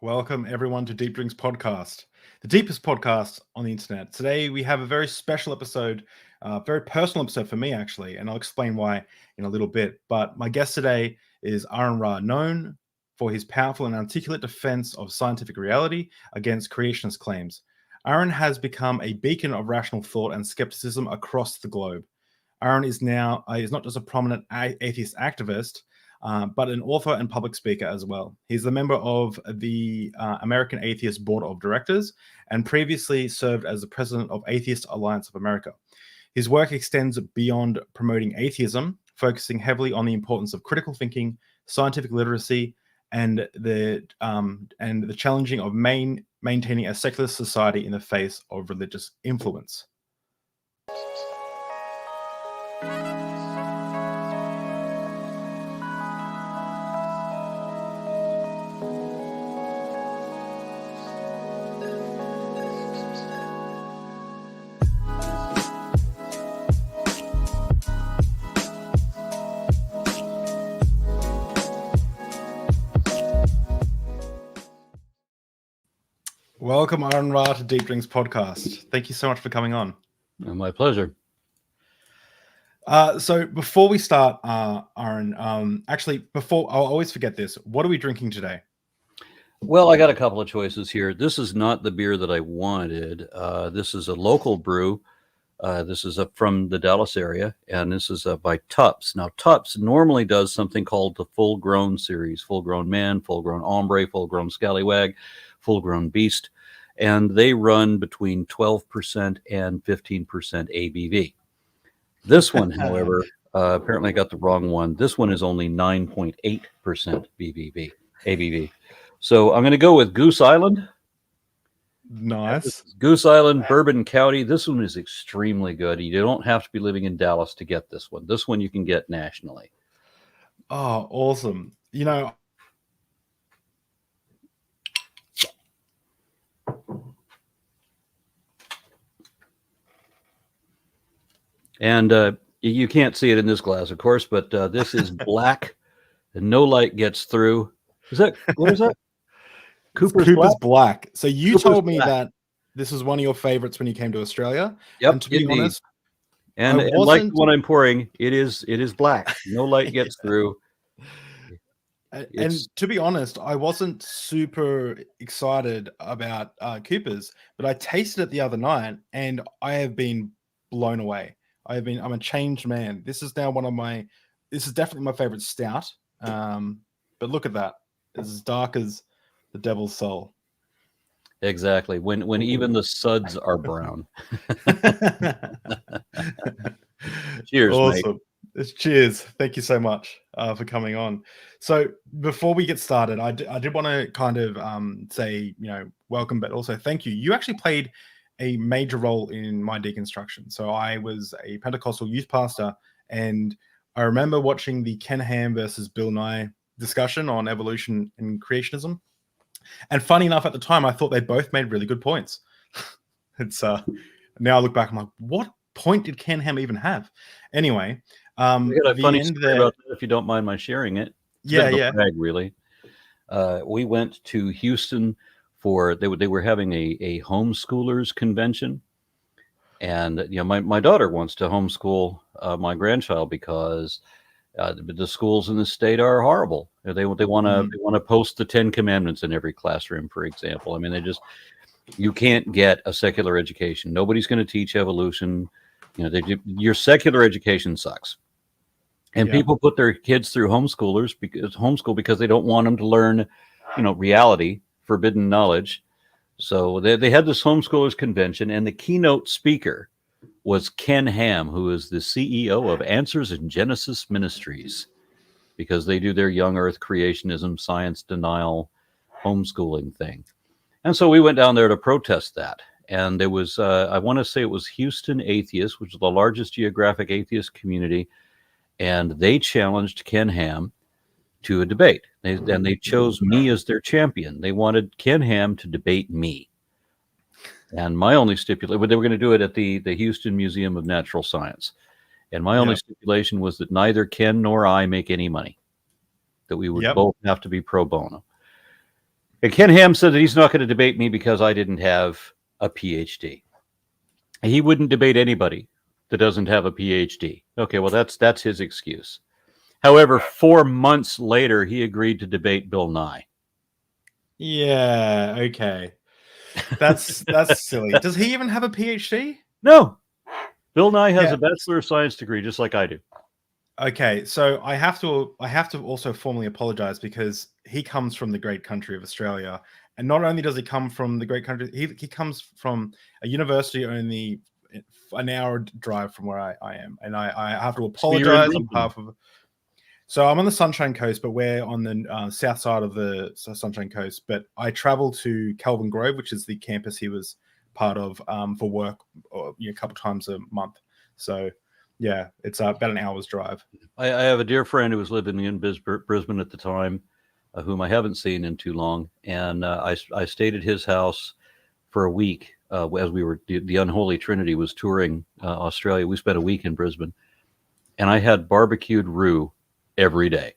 Welcome everyone to Deep Drinks Podcast, the deepest podcast on the internet. Today we have a very special episode, very personal episode for me actually, and I'll explain why in a little bit. But my guest today is Aron, known for his powerful and articulate defense of scientific reality against creationist claims. Aron has become a beacon of rational thought and skepticism across the globe. Aron is now not just a prominent atheist activist, but an author and public speaker as well. He's the member of the American Atheist Board of Directors and previously served as the president of Atheist Alliance of America. His work extends beyond promoting atheism, focusing heavily on the importance of critical thinking, scientific literacy, and the challenging of maintaining a secular society in the face of religious influence. Welcome, Aron to Deep Drinks Podcast. Thank you so much for coming on. My pleasure. So before we start, Aron, actually, I'll always forget this. What are we drinking today? Well, I got a couple of choices here. This is not the beer that I wanted. This is a local brew. This is from the Dallas area, and this is by Tups. Now, Tups normally does something called the Full Grown series: Full Grown Man, Full Grown Hombre, Full Grown Scallywag, Full Grown Beast, and they run between 12% and 15% ABV. This one, however, apparently I got the wrong one. This one is only 9.8% ABV. So I'm going to go with Goose Island. Nice. Goose Island, Bourbon County. This one is extremely good. You don't have to be living in Dallas to get this one. This one you can get nationally. Oh, awesome. You know, and you can't see it in this glass, of course, but this is black and no light gets through. What is that? Cooper's Black. So you Cooper's told me Black. that this is one of your favorites when you came to Australia. Yep, and to be indeed. honest, and like the one I'm pouring, it is black. No light gets through. And to be honest, I wasn't super excited about Cooper's, but I tasted it the other night and I have been blown away. I'm a changed man. This is now this is definitely my favorite stout. But look at that. It's as dark as the devil's soul. Exactly. When even the suds are brown. Cheers, awesome. mate. Cheers. Thank you so much for coming on. So before we get started, I did want to kind of say, welcome, but also thank you. You actually played a major role in my deconstruction. So I was a Pentecostal youth pastor, and I remember watching the Ken Ham versus Bill Nye discussion on evolution and creationism. And funny enough, at the time, I thought they both made really good points. It's now I look back, I'm like, what point did Ken Ham even have? Anyway, we got a funny story about that, if you don't mind my sharing it. Yeah. Brag, really. We went to Houston for they were having a homeschoolers convention, and my daughter wants to homeschool my grandchild because the schools in the state are horrible. They want to post the 10 Commandments in every classroom, for example. I mean, you can't get a secular education. Nobody's going to teach evolution. Your secular education sucks. And people put their kids through homeschool because they don't want them to learn, reality, forbidden knowledge. So they had this homeschoolers convention, and the keynote speaker was Ken Ham, who is the CEO of Answers in Genesis Ministries, because they do their young earth creationism, science denial, homeschooling thing. And so we went down there to protest that. And there was, I want to say it was Houston Atheists, which is the largest geographic atheist community. And they challenged Ken Ham to a debate. And they chose me as their champion. They wanted Ken Ham to debate me. And my only stipulation, they were going to do it at the Houston Museum of Natural Science. And my only stipulation was that neither Ken nor I make any money, that we would both have to be pro bono. And Ken Ham said that he's not going to debate me because I didn't have a PhD. He wouldn't debate anybody that doesn't have a PhD. Okay, well, that's his excuse. However, 4 months later, he agreed to debate Bill Nye. Yeah, okay. That's silly. Does he even have a PhD? No. Bill Nye has a Bachelor of Science degree, just like I do. Okay, so I have to also formally apologize because he comes from the great country of Australia, and not only does he come from the great country, he comes from a university only an hour drive from where I am, and I have to apologize on behalf of. So I'm on the Sunshine Coast, but we're on the south side of the Sunshine Coast. But I travel to Kelvin Grove, which is the campus he was part of for work, a couple times a month. So. Yeah, it's about an hour's drive. I have a dear friend who was living in Brisbane at the time, whom I haven't seen in too long. And I stayed at his house for a week as we were, the Unholy Trinity was touring Australia. We spent a week in Brisbane. And I had barbecued roux every day.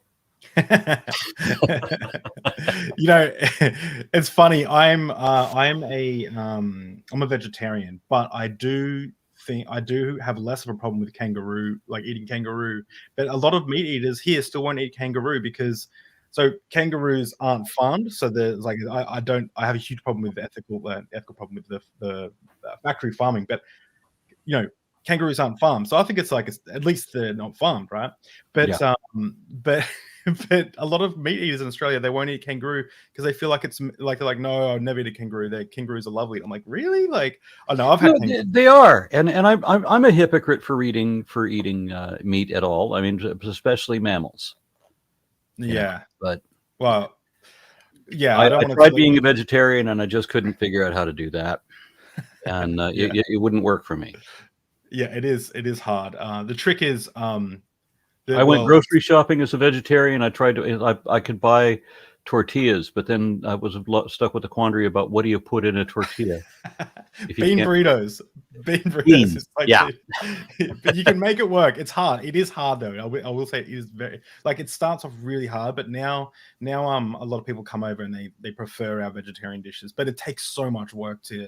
It's funny. I'm a vegetarian, but I do have less of a problem with kangaroo, like eating kangaroo. But a lot of meat eaters here still won't eat kangaroo because kangaroos aren't farmed. So there's like I have a huge problem with the ethical problem with the factory farming. But kangaroos aren't farmed, so I think it's at least they're not farmed, right? But but a lot of meat eaters in Australia, they won't eat kangaroo because they feel like it's like they're like, no, I'll never eat a kangaroo. Kangaroos are lovely. I'm like, really? Like, oh no, I've had they are, and I'm a hypocrite for eating meat at all. I mean, especially mammals. Yeah, but well, yeah, I tried being a vegetarian, and I just couldn't figure out how to do that, and it wouldn't work for me. Yeah, it is hard. The trick is, I went grocery shopping as a vegetarian. I tried to, I could buy tortillas, but then I was stuck with the quandary about what do you put in a tortilla? Bean burritos. Beans. Yeah. But you can make it work. It's hard. It is hard though. I will say it is very, it starts off really hard, but now a lot of people come over and they prefer our vegetarian dishes, but it takes so much work to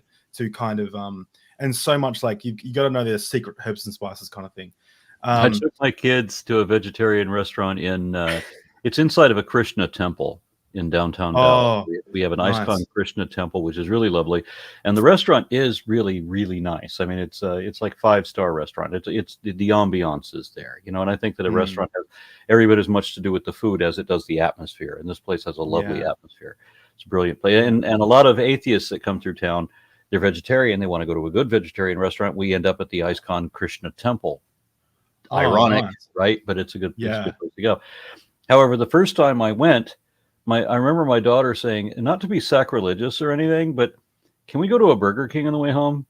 kind of, and so much you got to know their secret herbs and spices kind of thing. I took my kids to a vegetarian restaurant it's inside of a Krishna temple in downtown Dallas. We have an Iskon Krishna temple, which is really lovely, and the restaurant is really, really nice. I mean, it's like 5-star restaurant. It's the ambiance is there, and I think that a restaurant has every bit as much to do with the food as it does the atmosphere. And this place has a lovely atmosphere. It's a brilliant place, and a lot of atheists that come through town, they're vegetarian. They want to go to a good vegetarian restaurant. We end up at the Iskon Krishna temple. Ironic, right? But it's a good place to go. However, the first time I went, I remember my daughter saying, not to be sacrilegious or anything, but can we go to a Burger King on the way home?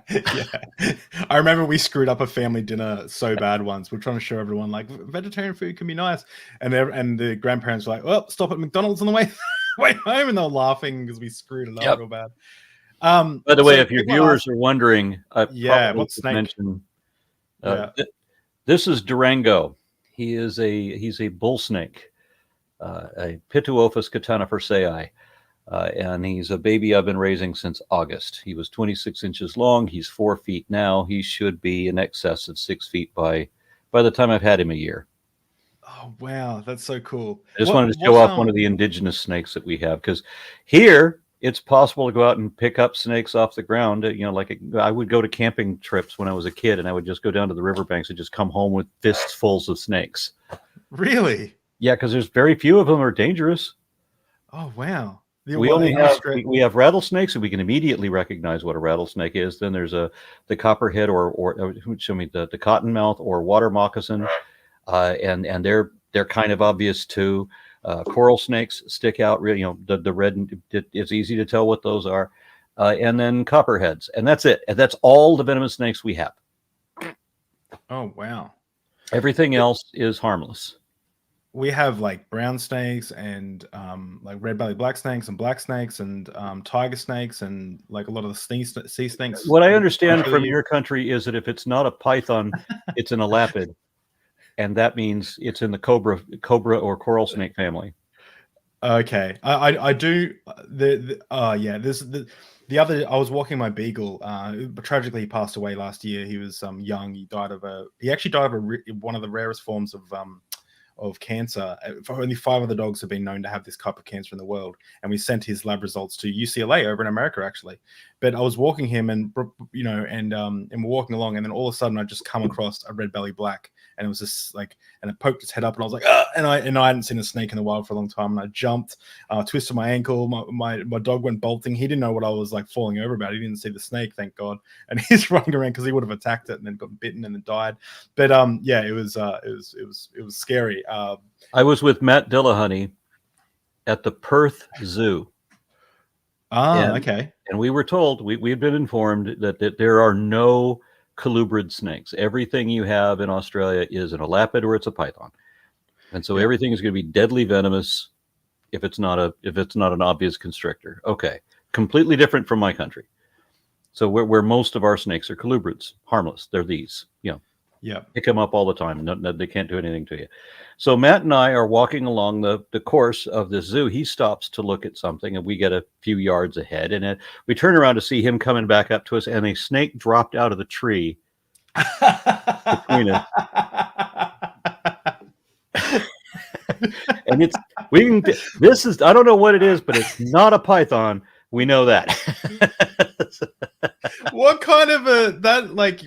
Yeah, I remember we screwed up a family dinner so bad once. We're trying to show everyone vegetarian food can be nice, and the grandparents were like, "Well, stop at McDonald's on the way home," and they're laughing because we screwed it up real bad. By the way, if your viewers are wondering, what snake? Mention, this is Durango. He's a bull snake, a Pituophis catanapersei, and he's a baby I've been raising since August. He was 26 inches long. He's 4 feet now. He should be in excess of 6 feet by the time I've had him a year. Oh wow, that's so cool! I just wanted to show off one of the indigenous snakes that we have, because here it's possible to go out and pick up snakes off the ground. I would go to camping trips when I was a kid, and I would just go down to the riverbanks and just come home with fistfuls of snakes. Really? Yeah, because there's very few of them are dangerous. Oh wow! We have rattlesnakes, and we can immediately recognize what a rattlesnake is. Then there's the copperhead or the cottonmouth or water moccasin, and they're kind of obvious too. Coral snakes stick out really, the red, it's easy to tell what those are. And then copperheads, and that's it. And that's all the venomous snakes we have. Oh, wow. Everything else is harmless. We have brown snakes and red belly black snakes and black snakes and tiger snakes and a lot of the sea snakes. What I understand from your country is that if it's not a python, it's an elapid. And that means it's in the cobra or coral snake family. Okay, I do yeah. There's the other. I was walking my beagle. But tragically, he passed away last year. He was young. He actually died of one of the rarest forms of cancer. Only 5 other dogs have been known to have this type of cancer in the world, and we sent his lab results to UCLA over in America, actually. But I was walking him, and and we're walking along, and then all of a sudden, I just come across a red belly black, and it was just like, and it poked its head up, and I was like, ah! and I hadn't seen a snake in the wild for a long time, and I jumped, twisted my ankle. My dog went bolting. He didn't know what I was like falling over about. He didn't see the snake, thank God, and he's running around because he would have attacked it and then got bitten and then died. But yeah, it was scary. I was with Matt Dillahunty at the Perth Zoo. Okay. And we were told, we had been informed that there are no colubrid snakes. Everything you have in Australia is an elapid or it's a python. And so everything is going to be deadly venomous if it's not an obvious constrictor. Okay. Completely different from my country. So where most of our snakes are colubrids, harmless. They're these, Yeah. pick them up all the time. No, they can't do anything to you. So Matt and I are walking along the course of this zoo. He stops to look at something, and we get a few yards ahead. And we turn around to see him coming back up to us, and a snake dropped out of the tree between us. And I don't know what it is, but it's not a python. We know that. What kind of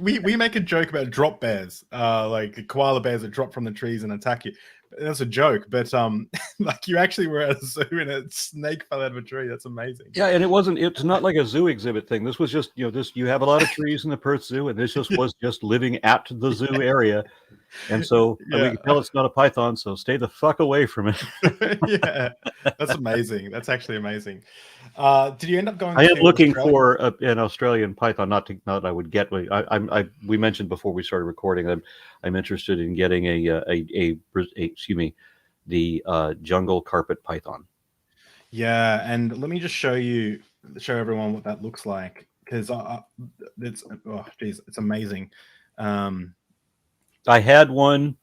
we make a joke about drop bears, like koala bears that drop from the trees and attack you. That's a joke, but like you actually were at a zoo and a snake fell out of a tree. That's amazing. Yeah, and it's not like a zoo exhibit thing. This was just, you have a lot of trees in the Perth Zoo, and this was just living at the zoo area. And so we can tell it's not a python, so stay the fuck away from it. Yeah, that's amazing. That's actually amazing. Did you end up going? I am looking for an Australian python. Not I would get. We mentioned before we started recording that I'm interested in getting the jungle carpet python. Yeah, and let me just show everyone what that looks like, because it's amazing. I had one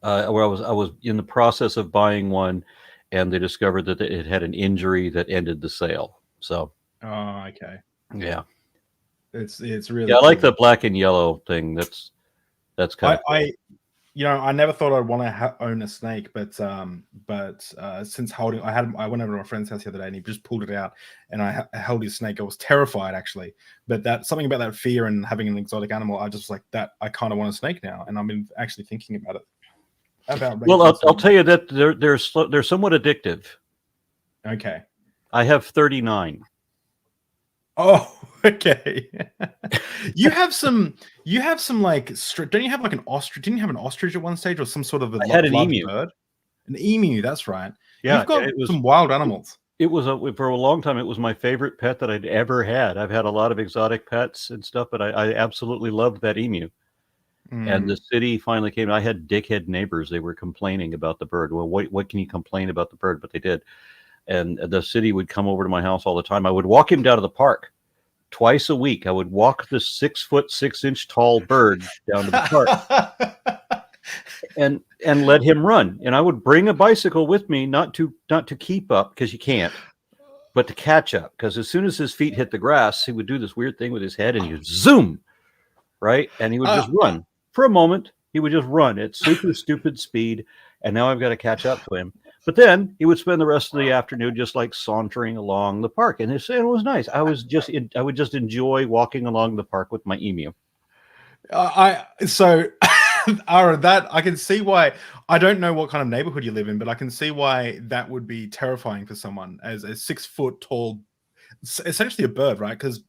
where I was in the process of buying one, and they discovered that it had an injury that ended the sale. So, okay, yeah, it's really I like the black and yellow thing. That's kind of cool. I never thought I'd want to own a snake, but since holding, I went over to my friend's house the other day, and he just pulled it out, and I held his snake. I was terrified, actually, but something about that fear and having an exotic animal, I just like that. I kind of want a snake now, and I've been actually thinking about it. Well, I'll tell you that they're somewhat addictive. Okay. I have 39. Oh, okay. You have some like, don't you have like an ostrich? Didn't you have an ostrich at one stage, or some sort of I had an emu. Bird? An emu, that's right. Yeah, you've got some wild animals. It was for a long time. It was my favorite pet that I'd ever had. I've had a lot of exotic pets and stuff, but I absolutely loved that emu. And the city finally came. I had dickhead neighbors. They were complaining about the bird. Well, what can you complain about the bird? But they did. And the city would come over to my house all the time. I would walk him down to the park twice a week. I would walk this 6'6" tall bird down to the park and let him run. And I would bring a bicycle with me, not to keep up, because you can't, but to catch up. Because as soon as his feet hit the grass, he would do this weird thing with his head, and he would zoom, right? And he would just run. For a moment, he would just run at super stupid speed, and now I've got to catch up to him. But then he would spend the rest of the afternoon just like sauntering along the park, and it was nice. I would just enjoy walking along the park with my emu. Aaron, that I can see why. I don't know what kind of neighborhood you live in, but I can see why that would be terrifying for someone as a 6 foot tall, essentially a bird, right? Because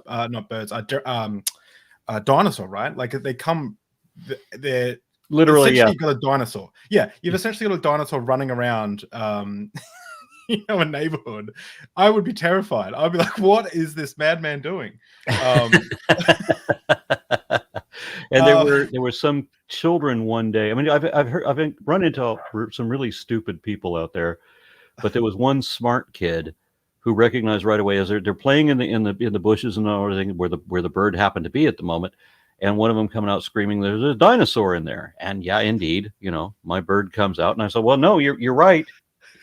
not birds, dinosaur, right? Like they come. They're literally, yeah. You've got a dinosaur. Yeah, you've essentially got a dinosaur running around, a neighborhood. I would be terrified. I'd be like, "What is this madman doing?" And there were some children one day. I mean, I've run into some really stupid people out there, but there was one smart kid who recognized right away as they're playing in the bushes and everything where the bird happened to be at the moment. And one of them coming out screaming, "There's a dinosaur in there!" And yeah, indeed, my bird comes out, and I said, "Well, no, you're right.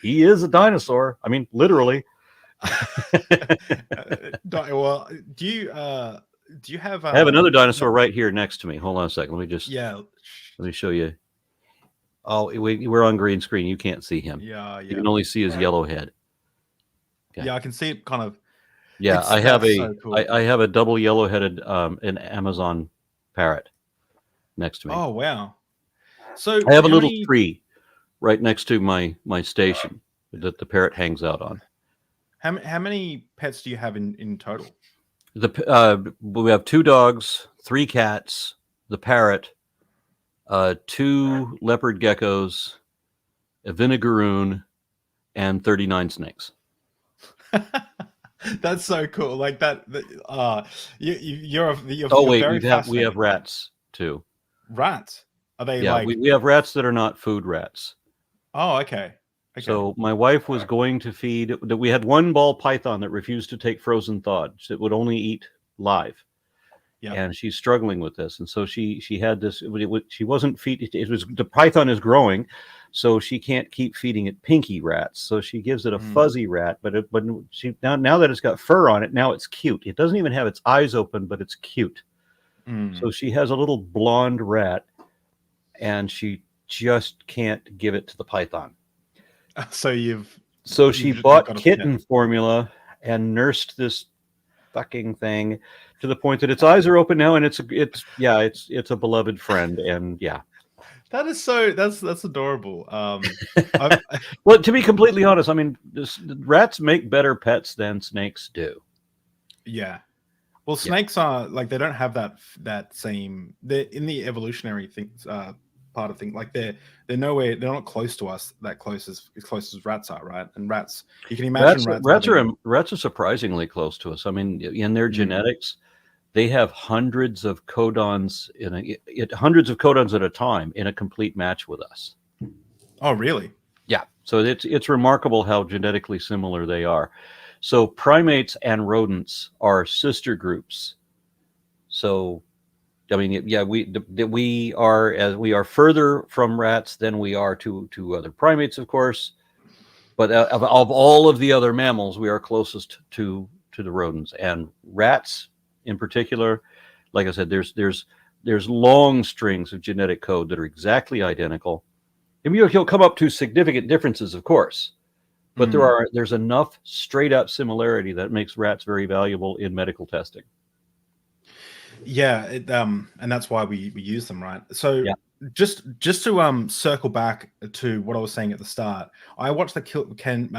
he is a dinosaur. I mean, literally. Well, do you have I have another dinosaur right here next to me. Hold on a second. Let me show you. Oh, we're on green screen. You can't see him. Yeah. You can only see his yellow head. Okay. Yeah, I can see it kind of. Yeah, I have so cool. I have a double yellow-headed an Amazon parrot next to me. Oh wow! So I have a little tree right next to my station that the parrot hangs out on. How many pets do you have in total? We have 2 dogs, 3 cats, the parrot, 2 leopard geckos, a vinegaroon, and 39 snakes. That's so cool. Like that. You're We have rats too. Rats? Are they we have rats that are not food rats. Oh, okay. So my wife was going to feed. We had one ball python that refused to take frozen thawed. It would only eat live. Yeah. And she's struggling with this, and so she had this. She wasn't feeding. It was the python is growing, so she can't keep feeding it pinky rats. So she gives it a fuzzy rat, but she now that it's got fur on it, now it's cute. It doesn't even have its eyes open, but it's cute. So she has a little blonde rat, and she just can't give it to the python. So she bought kitten formula and nursed this fucking thing to the point that its eyes are open now, and it's a beloved friend, and yeah. That is that's adorable. Well, to be completely honest, I mean, rats make better pets than snakes do. Yeah. Well, snakes are like they don't have that same. They're in the evolutionary things part of things. Like they're nowhere. They're not close to us that close as rats are, right? And rats, you can imagine rats are surprisingly close to us. I mean, in their genetics, they have hundreds of codons at a time in a complete match with us. Oh, really? Yeah. So it's remarkable how genetically similar they are. So primates and rodents are sister groups. So, I mean, yeah, we are further from rats than we are to other primates, of course. But of all of the other mammals, we are closest to the rodents, and rats in particular. Like I said, there's long strings of genetic code that are exactly identical. And you'll come up to significant differences, of course. But there's enough straight up similarity that makes rats very valuable in medical testing. Yeah, and that's why we use them, right? So just to circle back to what I was saying at the start, I watched the Ken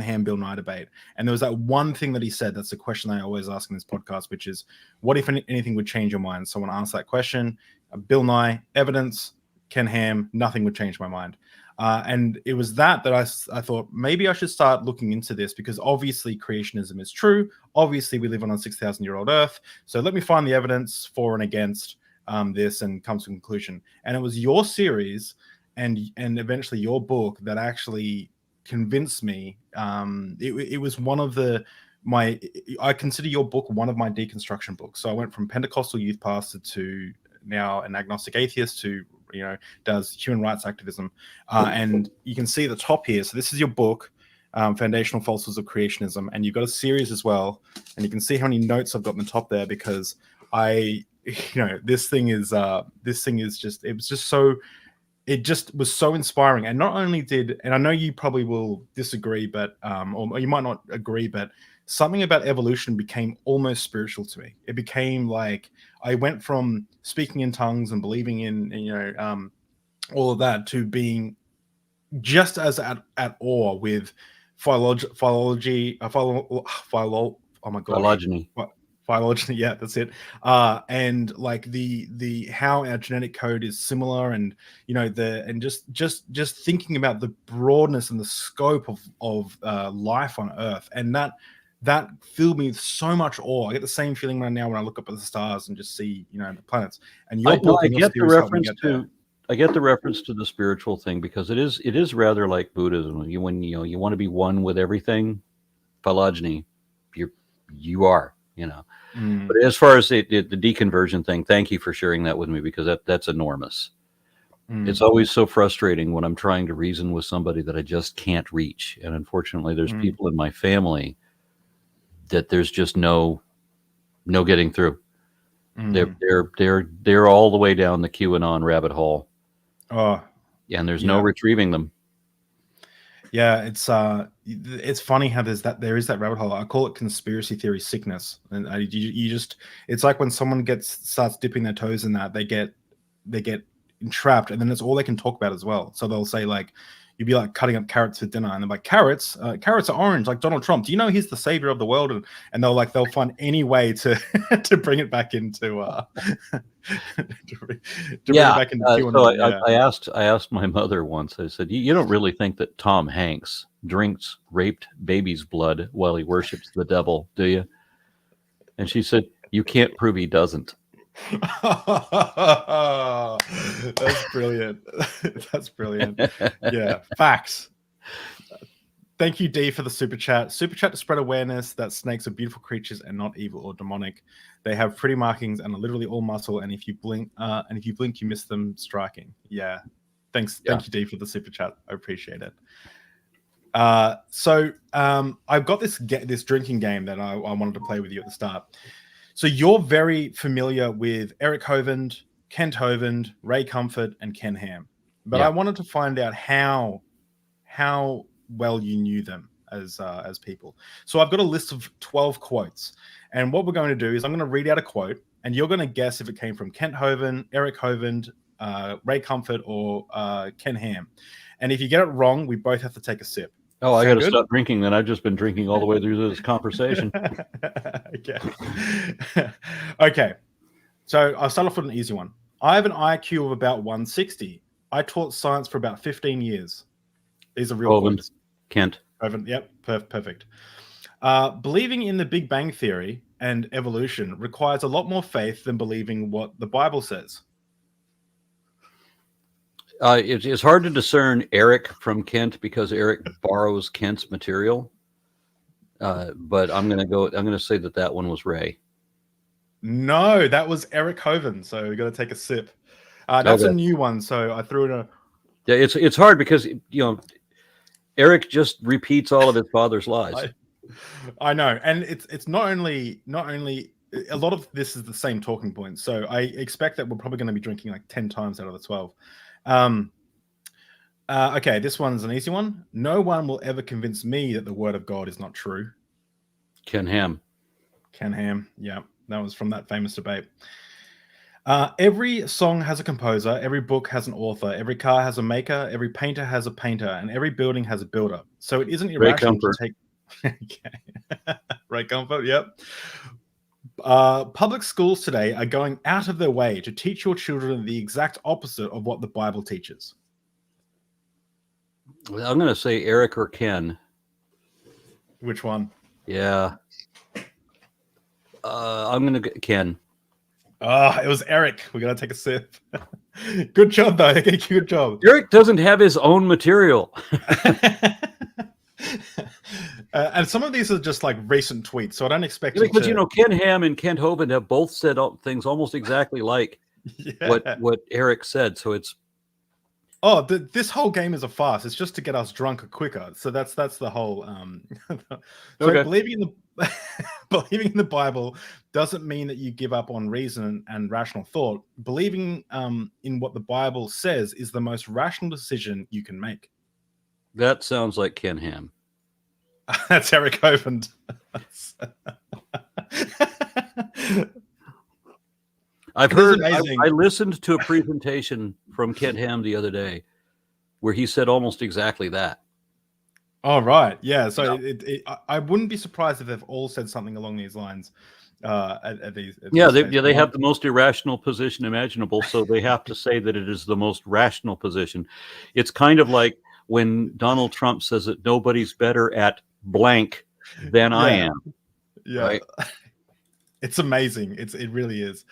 Ham Bill Nye debate, and there was that one thing that he said. That's the question I always ask in this podcast, which is, what if anything would change your mind? Someone asked that question. Bill Nye, evidence. Ken Ham, nothing would change my mind. And it was that I thought maybe I should start looking into this, because obviously creationism is true. Obviously we live on a 6,000-year-old Earth. So let me find the evidence for and against this and come to a conclusion. And it was your series and eventually your book that actually convinced me. It was one of I consider your book one of my deconstruction books. So I went from Pentecostal youth pastor to now an agnostic atheist to does human rights activism, and you can see the top here. So this is your book, Foundational Falsehoods of Creationism, and you've got a series as well, and you can see how many notes I've got in the top there, because this thing is just, it was so inspiring. And not only and I know you probably will disagree, but or you might not agree, but something about evolution became almost spiritual to me. It became like I went from speaking in tongues and believing in all of that to being just as at awe with phylogeny. Phylogeny, yeah, that's it. And like the how our genetic code is similar, and just thinking about the broadness and the scope of life on Earth, and that filled me with so much awe. I get the same feeling right now when I look up at the stars and just see the planets. And your book, I get the reference to the spiritual thing, because it is rather like Buddhism. When you want to be one with everything, phylogeny, you are. But as far as the deconversion thing, thank you for sharing that with me, because that's enormous. It's always so frustrating when I'm trying to reason with somebody that I just can't reach. And unfortunately, there's people in my family that there's just no getting through. They're all the way down the QAnon rabbit hole. Oh, and there's no retrieving them. Yeah, it's funny how there is that rabbit hole. I call it conspiracy theory sickness, and you just it's like when someone starts dipping their toes in that, they get entrapped, and then that's all they can talk about as well. So they'll say like, you'd be like cutting up carrots for dinner, and they're like, carrots are orange, like Donald Trump. Do you know he's the savior of the world? And they'll find any way to to bring it back into bring it back into QAnon. So I asked my mother once. I said, "You don't really think that Tom Hanks drinks raped baby's blood while he worships the devil, do you?" And she said, "You can't prove he doesn't." That's brilliant. That's brilliant. Yeah, facts. Thank you, D, for the super chat. Super chat to spread awareness that snakes are beautiful creatures and not evil or demonic. They have pretty markings and are literally all muscle. And if you blink, you miss them striking. Yeah. Thanks. Thank you, D, for the super chat. I appreciate it. So I've got this drinking game that I wanted to play with you at the start. So you're very familiar with Eric Hovind, Kent Hovind, Ray Comfort, and Ken Ham. But I wanted to find out how well you knew them as people. So I've got a list of 12 quotes. And what we're going to do is I'm going to read out a quote, and you're going to guess if it came from Kent Hovind, Eric Hovind, Ray Comfort, or Ken Ham. And if you get it wrong, we both have to take a sip. Oh, I got to stop drinking then. I've just been drinking all the way through this conversation. Okay. So I'll start off with an easy one. I have an IQ of about 160. I taught science for about 15 years. These are real quotes. Kent. Yep, perfect. Believing in the Big Bang Theory and evolution requires a lot more faith than believing what the Bible says. It's hard to discern Eric from Kent because Eric borrows Kent's material. But I'm going to say that one was Ray. No, that was Eric Hovind. So we got to take a sip. That's a new one. So I threw in a. Yeah, it's hard because Eric just repeats all of his father's lies. I know, and it's not only a lot of this is the same talking point. So I expect that we're probably going to be drinking like 10 times out of the 12. Okay, this one's an easy one. No one will ever convince me that the word of God is not true. Ken Ham. Yeah, that was from that famous debate. Every song has a composer, every book has an author, every car has a maker, every painter has a painter, and every building has a builder. So it isn't irrational to take. Okay. Ray Comfort, yep. Public schools today are going out of their way to teach your children the exact opposite of what the Bible teaches. Well, I'm going to say Eric or Ken. Which one? Yeah. I'm going to Ken. It was Eric. We got to take a sip. Good job, though. Good job. Eric doesn't have his own material. And some of these are just like recent tweets, so I don't expect because Ken Ham and Kent Hovind have both said things almost exactly like what Eric said. So it's this whole game is a farce. It's just to get us drunk quicker. So that's the whole. Okay. Believing in the Bible doesn't mean that you give up on reason and rational thought. Believing in what the Bible says is the most rational decision you can make. That sounds like Ken Ham. That's Eric Hovind. I've heard. I listened to a presentation from Ken Ham the other day, where he said almost exactly that. Oh right, yeah. So I wouldn't be surprised if they've all said something along these lines. They have the most irrational position imaginable, so they have to say that it is the most rational position. It's kind of like when Donald Trump says that nobody's better at blank than I am. Yeah. Right? It's amazing. It really is.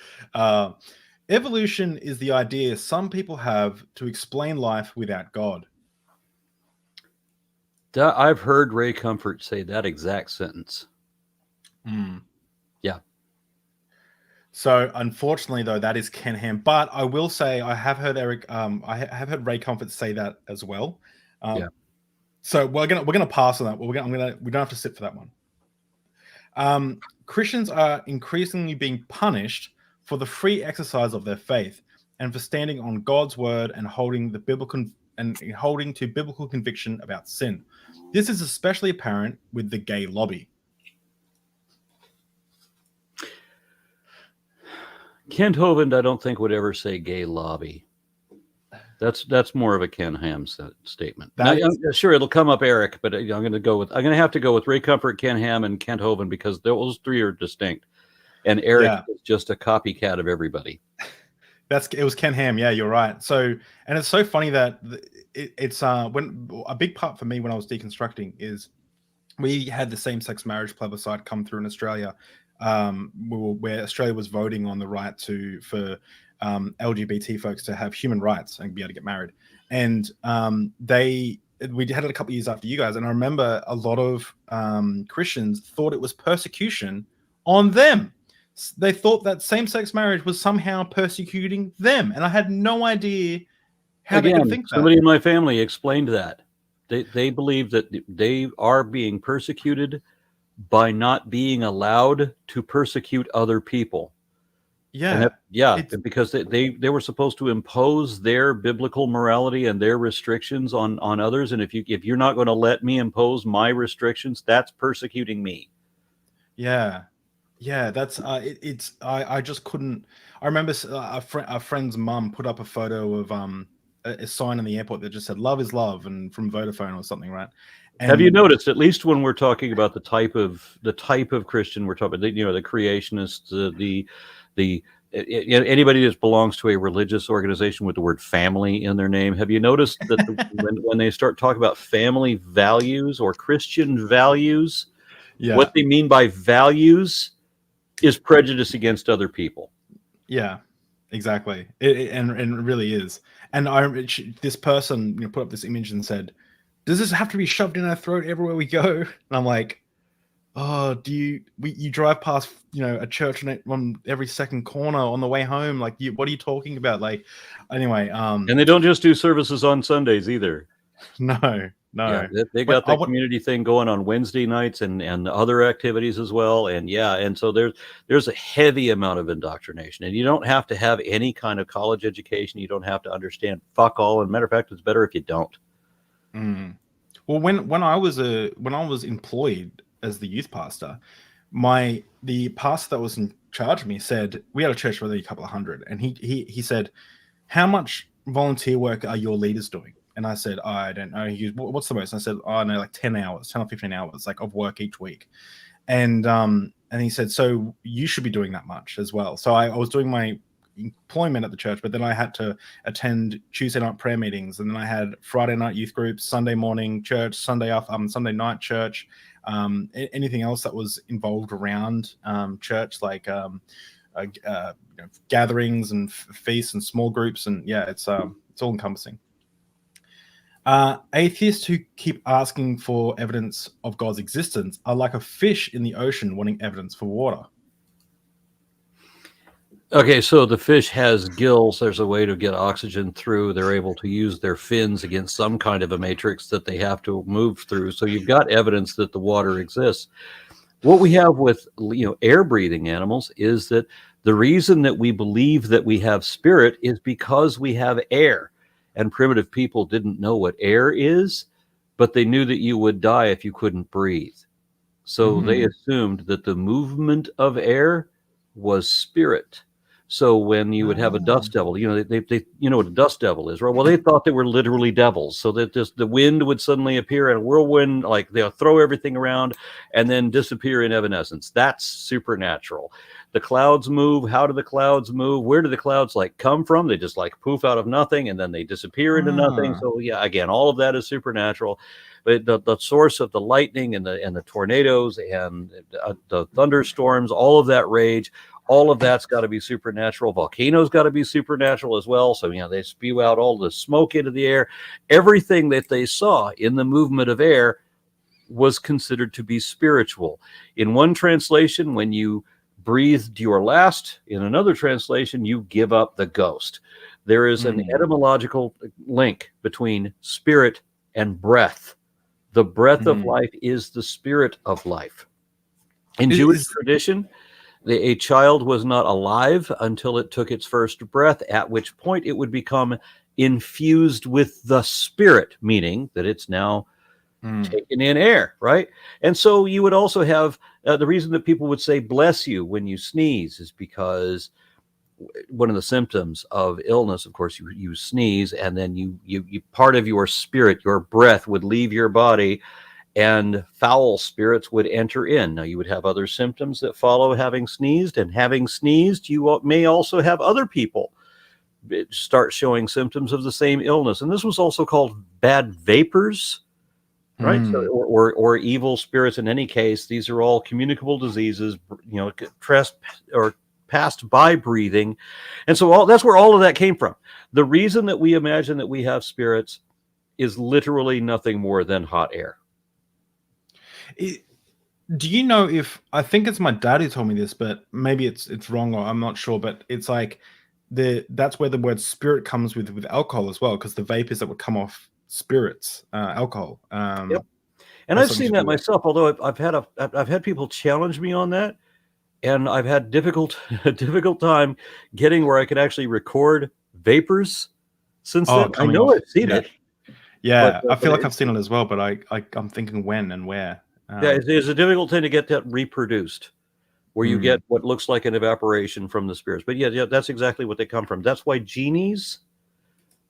Evolution is the idea some people have to explain life without God. I've heard Ray Comfort say that exact sentence. Mm. Yeah. So unfortunately, though, that is Ken Ham. But I will say I have heard Eric. I have heard Ray Comfort say that as well. Yeah. So we're gonna pass on that. We don't have to sit for that one. Christians are increasingly being punished for the free exercise of their faith and for standing on God's word and holding to biblical conviction about sin. This is especially apparent with the gay lobby. Kent Hovind, I don't think would ever say gay lobby. That's more of a Ken Ham statement. Now, sure, it'll come up Eric, but I'm going to have to go with Ray Comfort, Ken Ham, and Kent Hovind because those three are distinct, and Eric is just a copycat of everybody. It was Ken Ham. Yeah, you're right. So, and it's so funny that it's when a big part for me when I was deconstructing is we had the same-sex marriage plebiscite come through in Australia, where Australia was voting on the right for LGBT folks to have human rights and be able to get married. And we had it a couple of years after you guys. And I remember a lot of Christians thought it was persecution on them. They thought that same-sex marriage was somehow persecuting them. And I had no idea how they could think that. Somebody in my family explained that. They believe that they are being persecuted by not being allowed to persecute other people. Yeah. Because they were supposed to impose their biblical morality and their restrictions on others. And if you're not going to let me impose my restrictions, that's persecuting me. Yeah. Yeah, that's I just couldn't. I remember a friend's mum put up a photo of a sign in the airport that just said "Love is love" and from Vodafone or something, right? And have you noticed, at least when we're talking about the type of Christian we're talking about, the creationists, anybody that belongs to a religious organization with the word family in their name, have you noticed that when they start talking about family values or Christian values, what they mean by values is prejudice against other people. Yeah, exactly. And it really is. And this person put up this image and said, "Does this have to be shoved in our throat everywhere we go?" And I'm like, "Oh, you drive past a church on every second corner on the way home? Like, what are you talking about?" Like, anyway. And they don't just do services on Sundays either. No. Yeah, they got the community thing going on Wednesday nights and other activities as well. And so there's a heavy amount of indoctrination, and you don't have to have any kind of college education. You don't have to understand fuck all. And matter of fact, it's better if you don't. Well, when I was employed as the youth pastor, the pastor that was in charge of me said, we had a church with a couple of hundred, and he said, "How much volunteer work are your leaders doing?" And I said, "I don't know." He goes, "What's the most?" And I said, "Oh, no, like 10 hours, 10 or 15 hours, like of work each week." And he said, "So you should be doing that much as well." So I was doing my employment at the church, but then I had to attend Tuesday night prayer meetings, and then I had Friday night youth groups, Sunday morning church, Sunday night church, anything else that was involved around church, like gatherings and feasts and small groups, and it's all encompassing. Atheists who keep asking for evidence of God's existence are like a fish in the ocean wanting evidence for water. Okay, so the fish has gills. There's a way to get oxygen through. They're able to use their fins against some kind of a matrix that they have to move through. So you've got evidence that the water exists. What we have with air-breathing animals is that the reason that we believe that we have spirit is because we have air. And primitive people didn't know what air is, but they knew that you would die if you couldn't breathe. So they assumed that the movement of air was spirit. So when you would have a dust devil, they know what a dust devil is, right? Well, they thought they were literally devils. So that the wind would suddenly appear in a whirlwind, like they'll throw everything around and then disappear in evanescence. That's supernatural. The clouds move. How do the clouds move? Where do the clouds come from? They just poof out of nothing and then they disappear into nothing. So again, all of that is supernatural. But the source of the lightning and the tornadoes and the thunderstorms, all of that rage, all of that's got to be supernatural. Volcanoes got to be supernatural as well. So, they spew out all the smoke into the air. Everything that they saw in the movement of air was considered to be spiritual. In one translation, when you breathed your last. In another translation, you give up the ghost. There is an etymological link between spirit and breath. The breath of life is the spirit of life. In Jewish tradition, a child was not alive until it took its first breath, at which point it would become infused with the spirit, meaning that it's now taken in air, right? And so you would also have the reason that people would say bless you when you sneeze is because one of the symptoms of illness, of course, you sneeze, and then you part of your spirit, your breath would leave your body, and foul spirits would enter in. Now, you would have other symptoms that follow having sneezed, and having sneezed, you may also have other people start showing symptoms of the same illness. And this was also called bad vapors, right? So, or evil spirits. In any case, these are all communicable diseases, passed by breathing. And so that's where all of that came from. The reason that we imagine that we have spirits is literally nothing more than hot air. Do you know if, I think it's my dad who told me this, but maybe it's wrong, or I'm not sure, but it's like that's where the word spirit comes with alcohol as well, because the vapors that would come off spirits, alcohol. Yep. And I've seen that myself, although I've had people challenge me on that, and I've had difficult time getting where I could actually record vapors since then. I know I've seen it. Yeah, I feel like I've seen it as well, but I'm thinking when and where. It's a difficult thing to get that reproduced, where you get what looks like an evaporation from the spirits. But yeah, that's exactly what they come from. That's why genies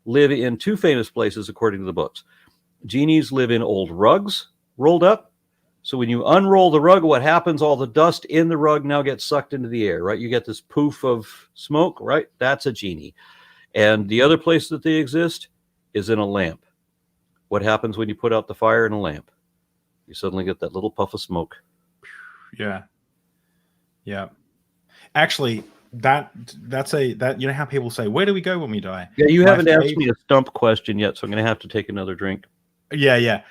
live in two famous places, according to the books. Genies live in old rugs rolled up. So when you unroll the rug, what happens? All the dust in the rug now gets sucked into the air, right? You get this poof of smoke, right? That's a genie. And the other place that they exist is in a lamp. What happens when you put out the fire in a lamp? You suddenly get that little puff of smoke. Yeah. Actually, that's you know how people say, where do we go when we die? Yeah, you haven't asked me a stump question yet, so I'm going to have to take another drink. Yeah.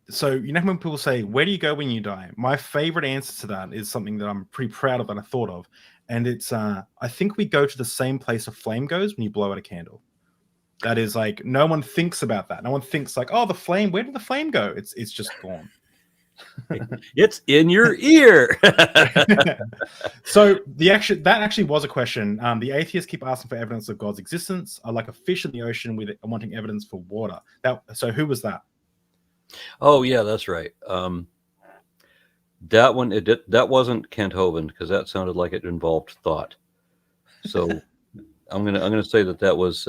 So you know when people say, where do you go when you die? My favorite answer to that is something that I'm pretty proud of that I thought of. And it's, I think we go to the same place a flame goes when you blow out a candle. That is like, no one thinks about that. No one thinks like, oh, the flame, where did the flame go? It's just gone. It's in your ear. So that actually was a question. The atheists keep asking for evidence of God's existence. I like a fish in the ocean with wanting evidence for water. So who was that? Oh yeah, that's right. That one, that wasn't Kent Hovind, because that sounded like it involved thought. So I'm gonna say that was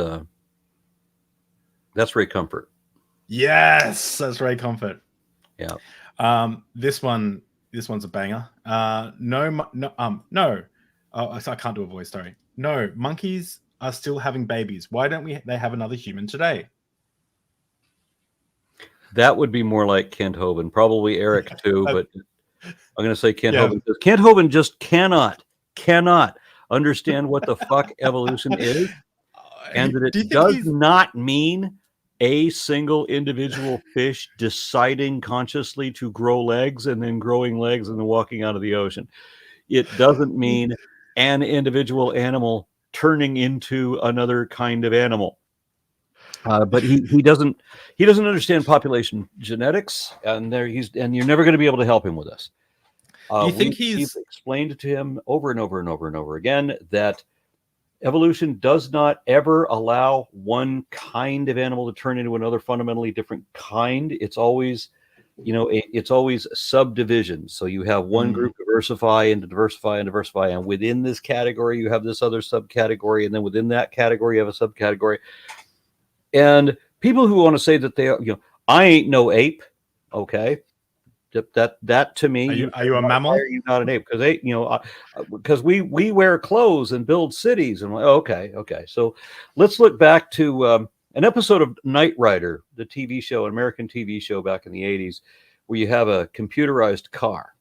that's Ray Comfort. Yes, that's Ray Comfort. Yeah. This one's a banger. No. Oh, I can't do a voice. Sorry. No, monkeys are still having babies. Why don't they have another human today? That would be more like Kent Hovind, probably Eric too, but I'm going to say Kent Hovind, because Kent Hovind just cannot understand what the fuck evolution is, and that it does not mean a single individual fish deciding consciously to grow legs and then growing legs and then walking out of the ocean. It doesn't mean an individual animal turning into another kind of animal. But he doesn't understand population genetics, and you're never going to be able to help him with this. Do you think we've explained to him over and over and over and over again that evolution does not ever allow one kind of animal to turn into another fundamentally different kind. It's always, it's always subdivisions. So you have one group diversify, and within this category you have this other subcategory, and then within that category you have a subcategory. And people who want to say that they are, I ain't no ape, okay? That to me, are you a mammal? Why are you not an ape? Because we wear clothes and build cities, and okay. So let's look back to an episode of Knight Rider, the TV show, an American TV show back in the 80s, where you have a computerized car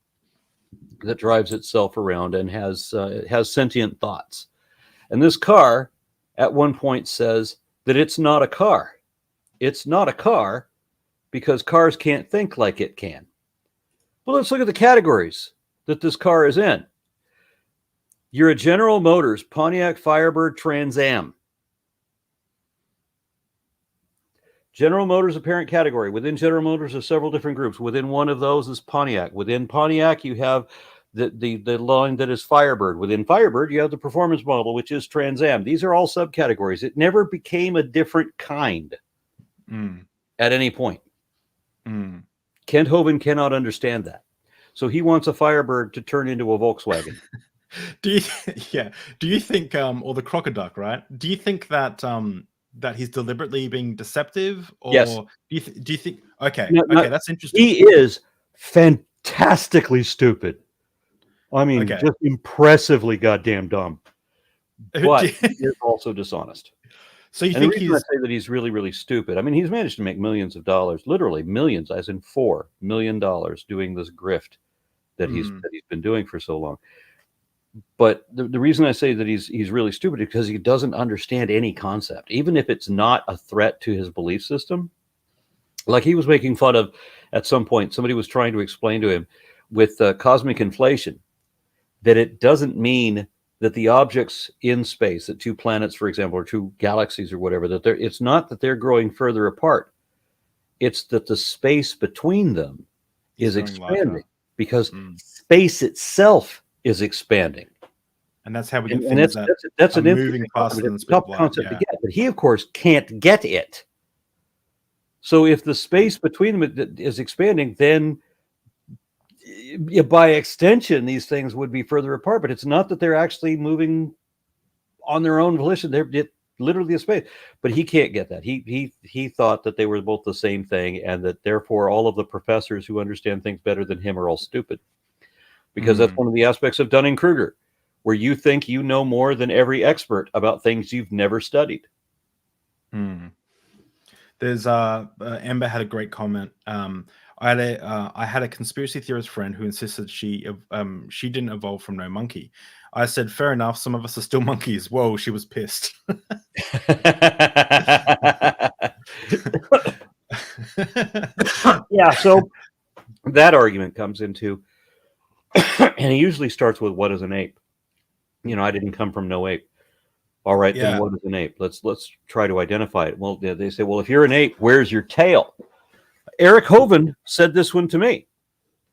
that drives itself around and has sentient thoughts. And this car, at one point, says that it's not a car. It's not a car because cars can't think like it can. Well, let's look at the categories that this car is in. You're a General Motors Pontiac Firebird Trans Am. General Motors, a parent category. Within General Motors are several different groups. Within one of those is Pontiac. Within Pontiac, you have the line that is Firebird. Within Firebird, you have the performance model, which is Trans Am. These are all subcategories. It never became a different kind at any point. Kent Hovind cannot understand that. So he wants a Firebird to turn into a Volkswagen. Do you think or the Crocoduck, right? Do you think that that he's deliberately being deceptive, or yes. do you think okay, that's interesting. He is fantastically stupid. I mean, just impressively goddamn dumb. But he is also dishonest. So you think the reason I say that he's really, really stupid, I mean, he's managed to make millions of dollars, literally millions, as in $4 million, doing this grift that he's been doing for so long. But the reason I say that he's really stupid is because he doesn't understand any concept, even if it's not a threat to his belief system. Like he was making fun of, at some point, somebody was trying to explain to him with cosmic inflation that it doesn't mean that the objects in space, that two planets, for example, or two galaxies or whatever, that it's not that they're growing further apart. It's that the space between them is expanding because space itself is expanding. And that's how we get things that's an moving faster than the speed of light. Concept to get, but he, of course, can't get it. So if the space between them is expanding, then by extension, these things would be further apart. But it's not that they're actually moving on their own volition. They're literally a space. But he can't get that. He thought that they were both the same thing, and that therefore all of the professors who understand things better than him are all stupid. Because that's one of the aspects of Dunning-Kruger, where you think you know more than every expert about things you've never studied. There's Amber had a great comment. I had a conspiracy theorist friend who insisted she didn't evolve from no monkey. I said, fair enough. Some of us are still monkeys. Whoa, she was pissed. Yeah, so that argument comes into, and he usually starts with, what is an ape? You know, I didn't come from no ape. All right, then what is an ape? Let's try to identify it. Well, they say, well, if you're an ape, where's your tail? Eric Hovind said this one to me.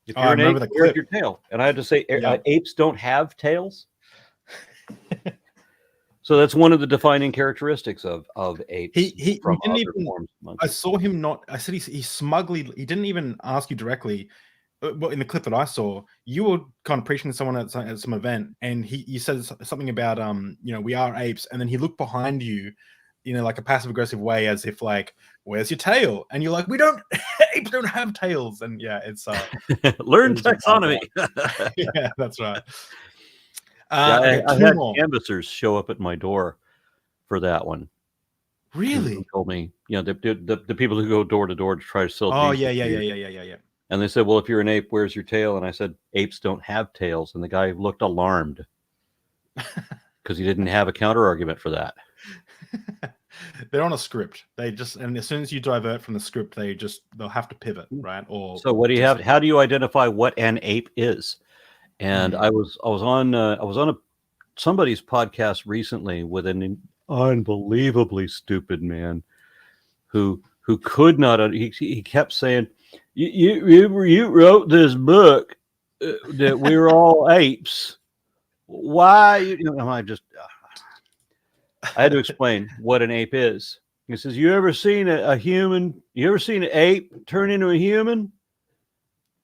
If you're an ape, where's your tail? And I had to say, apes don't have tails. So that's one of the defining characteristics of apes. He didn't even. I saw him not. I said he smugly. He didn't even ask you directly. Well, in the clip that I saw, you were kind of preaching to someone at some event, and you said something about we are apes, and then he looked behind you, like a passive aggressive way, as if like, where's your tail? And you're like, apes don't have tails, and it's learn taxonomy. Yeah, that's right. I had canvassers show up at my door for that one. Really? Who told me, the people who go door to door to try to sell. Oh, yeah. And they said, well, if you're an ape, where's your tail? And I said, apes don't have tails. And the guy looked alarmed because he didn't have a counter argument for that. They're on a script. And as soon as you divert from the script, they'll have to pivot, right? Or so what do you have? How do you identify what an ape is? And I was on somebody's podcast recently with an unbelievably stupid man who could not. He kept saying, you wrote this book that we're all apes. Why? I had to explain what an ape is. He says, you ever seen a human? You ever seen an ape turn into a human?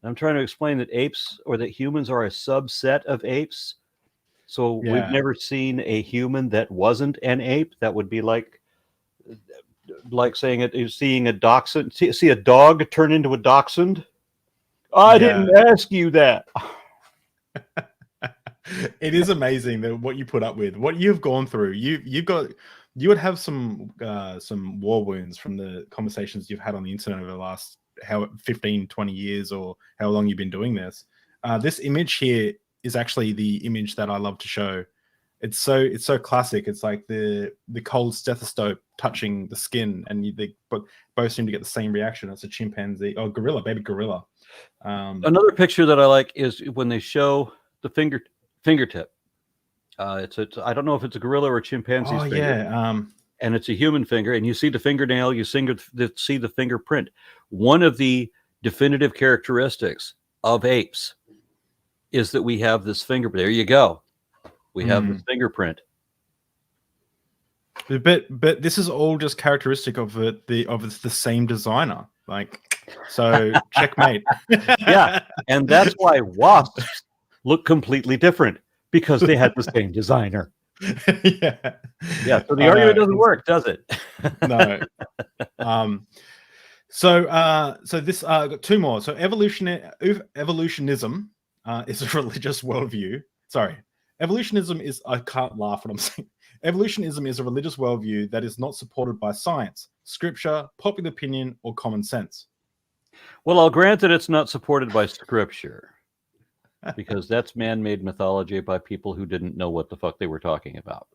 I'm trying to explain that apes, or that humans, are a subset of apes. So we've never seen a human that wasn't an ape. That would be like saying seeing a dachshund, see a dog turn into a dachshund. I didn't ask you that. It is amazing that what you put up with, what you've gone through. You would have some war wounds from the conversations you've had on the internet over the last 15, 20 years, or how long you've been doing this. This image here is actually the image that I love to show. It's so classic. It's like the cold stethoscope touching the skin, and they both seem to get the same reaction. It's a chimpanzee or gorilla, baby gorilla. Another picture that I like is when they show the fingertip. It's I don't know if it's a gorilla or a chimpanzee's Oh finger, yeah. and it's a human finger, and you see the fingernail, you see the fingerprint. One of the definitive characteristics of apes is that we have this fingerprint. There you go. We have this fingerprint. But this is all just characteristic of the same designer. Like, so checkmate. Yeah, and that's why wasps look completely different, because they had the same designer. Yeah. Yeah. So the argument doesn't work, does it? No. So this I got two more. So evolutionism is a religious worldview. Sorry, evolutionism is, I can't laugh when I'm saying. Evolutionism is a religious worldview that is not supported by science, scripture, popular opinion, or common sense. Well, I'll grant that it's not supported by scripture, because that's man-made mythology by people who didn't know what the fuck they were talking about.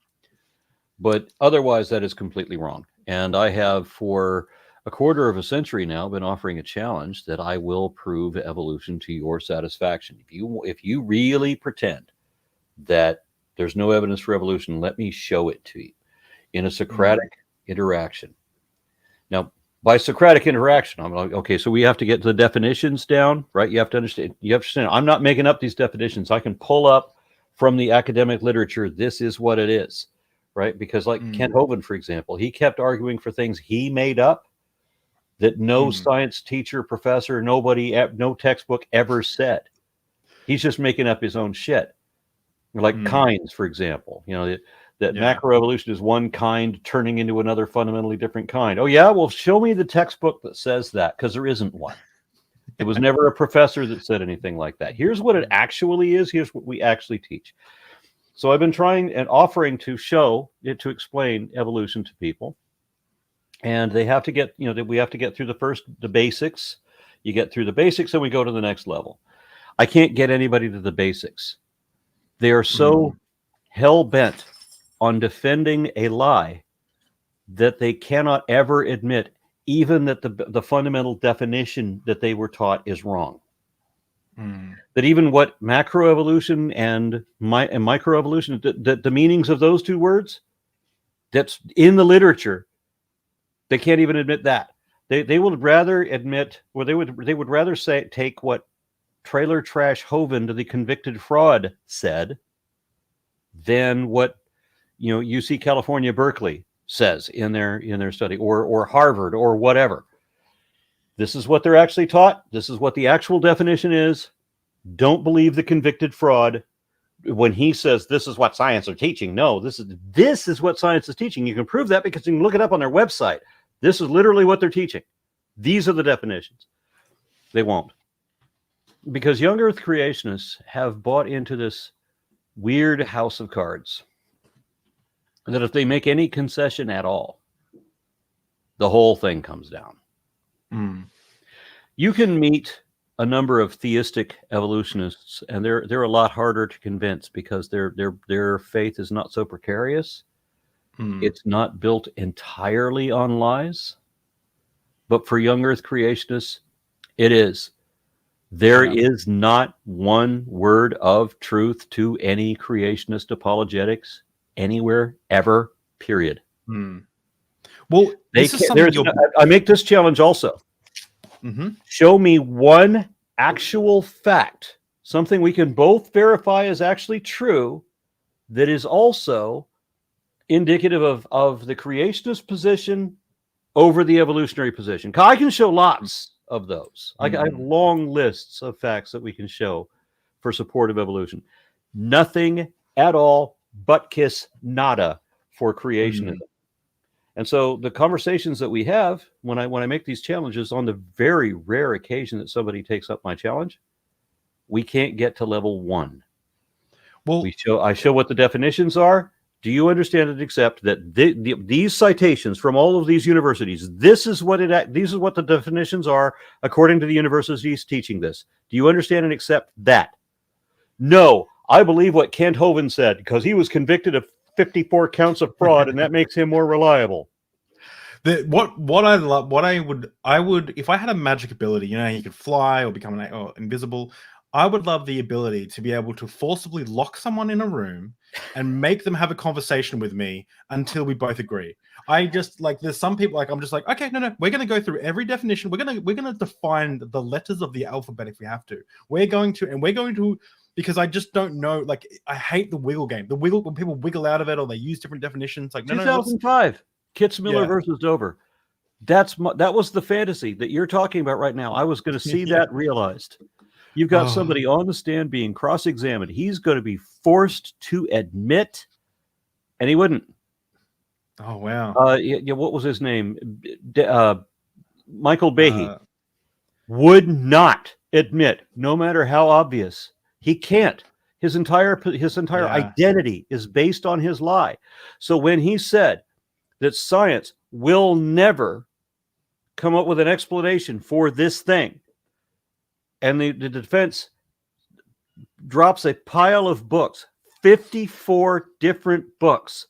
But otherwise, that is completely wrong. And I have, for a quarter of a century now, been offering a challenge that I will prove evolution to your satisfaction. If you really pretend that there's no evidence for evolution, let me show it to you in a Socratic interaction. Now, by Socratic interaction, I'm like, okay, so we have to get the definitions down, right? You have to understand. I'm not making up these definitions. I can pull up from the academic literature. This is what it is, right? Because like Kent Hovind, for example, he kept arguing for things he made up that no science teacher, professor, nobody, no textbook ever said. He's just making up his own shit. Like kinds, for example, that macroevolution is one kind turning into another fundamentally different kind. Oh yeah, well, show me the textbook that says that, because there isn't one. There was never a professor that said anything like that. Here's what it actually is. Here's what we actually teach. So I've been trying and offering to show it, to explain evolution to people, and they have to get, we have to get through the basics. You get through the basics, and we go to the next level. I can't get anybody to the basics. They are so hell-bent on defending a lie that they cannot ever admit even that the fundamental definition that they were taught is wrong. That even what macroevolution and microevolution, the meanings of those two words, that's in the literature, they can't even admit that. They would rather admit, or they would rather say, take what Trailer Trash Hovind, the convicted fraud, said than what UC California Berkeley says in their study, or Harvard, or whatever. This is what they're actually taught. This is what the actual definition is. Don't believe the convicted fraud when he says this is what science are teaching. No, this is what science is teaching. You can prove that because you can look it up on their website. This is literally what they're teaching. These are the definitions. They won't. Because young Earth creationists have bought into this weird house of cards that if they make any concession at all, the whole thing comes down. You can meet a number of theistic evolutionists, and they're a lot harder to convince because their faith is not so precarious. It's not built entirely on lies. But for young Earth creationists, it is. There is not one word of truth to any creationist apologetics anywhere, ever, period. Well, I make this challenge also. Show me one actual fact, something we can both verify is actually true, that is also indicative of the creationist position over the evolutionary position. I can show lots of those. I have long lists of facts that we can show for support of evolution. Nothing at all, but kiss nada for creationism. And so the conversations that we have when I make these challenges, on the very rare occasion that somebody takes up my challenge, we can't get to level 1. Well, I show what the definitions are. Do you understand and accept that these citations from all of these universities, these is what the definitions are according to the universities teaching this? Do you understand and accept that? No, I believe what Kent Hovind said because he was convicted of 54 counts of fraud, and that makes him more reliable. I would, if I had a magic ability, he could fly or become invisible. I would love the ability to be able to forcibly lock someone in a room and make them have a conversation with me until we both agree. I just like, there's some people like, I'm just like, okay, no, we're going to go through every definition. We're going to define the letters of the alphabet if we have to. We're going to, because I just don't know. Like, I hate the wiggle game. The wiggle, when people wiggle out of it or they use different definitions. Like, no, 2005, Kitzmiller versus Dover. That was the fantasy that you're talking about right now. I was going to see that realized. You've got somebody on the stand being cross-examined. He's going to be forced to admit, and he wouldn't. Oh, wow. What was his name? Michael Behe would not admit, no matter how obvious. He can't. His entire identity is based on his lie. So when he said that science will never come up with an explanation for this thing, and the defense drops a pile of books, 54 different books,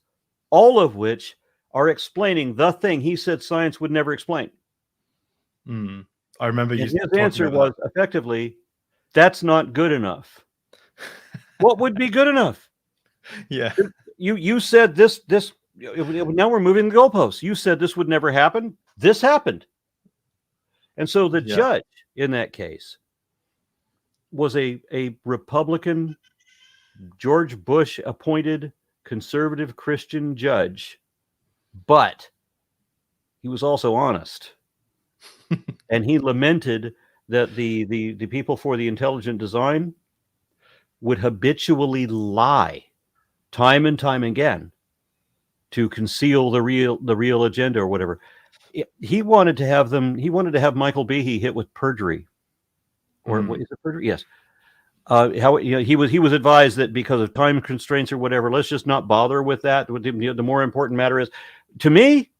all of which are explaining the thing he said science would never explain. I remember his answer was effectively, that's not good enough. What would be good enough? Yeah. You said this, now we're moving the goalposts. You said this would never happen. This happened. And so the judge in that case was a Republican, George Bush appointed conservative Christian judge, but he was also honest. And he lamented that the people for the intelligent design would habitually lie time and time again to conceal the real agenda or whatever. He wanted to have Michael Behe hit with perjury. Or what is it, perjury? Yes. He was advised that because of time constraints or whatever, let's just not bother with that. The more important matter is, to me,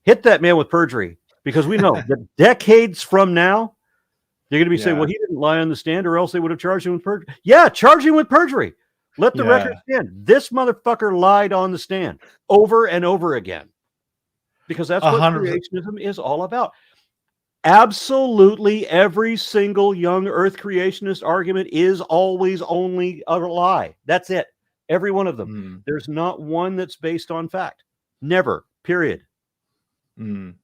hit that man with perjury, because we know that decades from now, they're going to be saying, well, he didn't lie on the stand, or else they would have charged him with perjury. Yeah, charge him with perjury. Let the record stand. This motherfucker lied on the stand over and over again, because that's what 100%. Creationism is all about. Absolutely every single young earth creationist argument is always only a lie. That's it. Every one of them. There's not one that's based on fact. Never. Period. What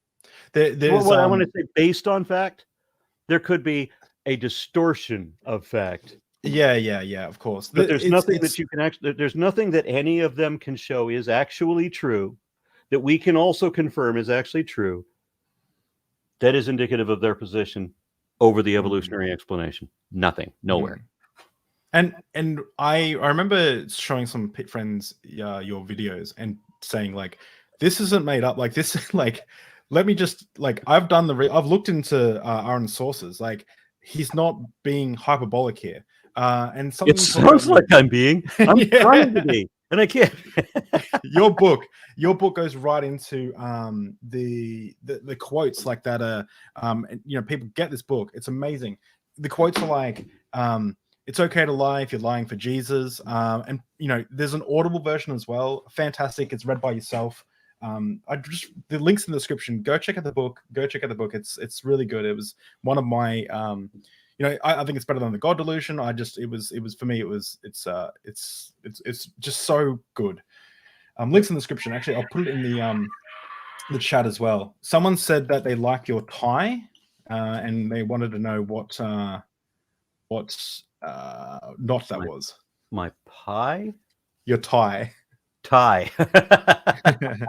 I want to say, based on fact, there could be a distortion of fact. Yeah, of course. But there's nothing that you can actually, there's nothing that any of them can show is actually true, that we can also confirm is actually true, that is indicative of their position over the evolutionary explanation. Nothing. Nowhere. And I remember showing some pit friends your videos and saying, like, this isn't made up. Like, this, like, let me just, like, I've looked into Aron's sources. Like, he's not being hyperbolic here. And it sounds like I'm trying to be, and I can't. Your book goes right into the quotes like that. People get this book. It's amazing. The quotes are like, it's okay to lie if you're lying for Jesus. And there's an audible version as well. Fantastic. It's read by yourself. The links in the description. Go check out the book. It's really good. It was one of my I think it's better than the God Delusion. It's just so good. Links in the description. Actually, I'll put it in the chat as well. Someone said that they liked your tie, and they wanted to know what knot that was. My pie? Your tie. I think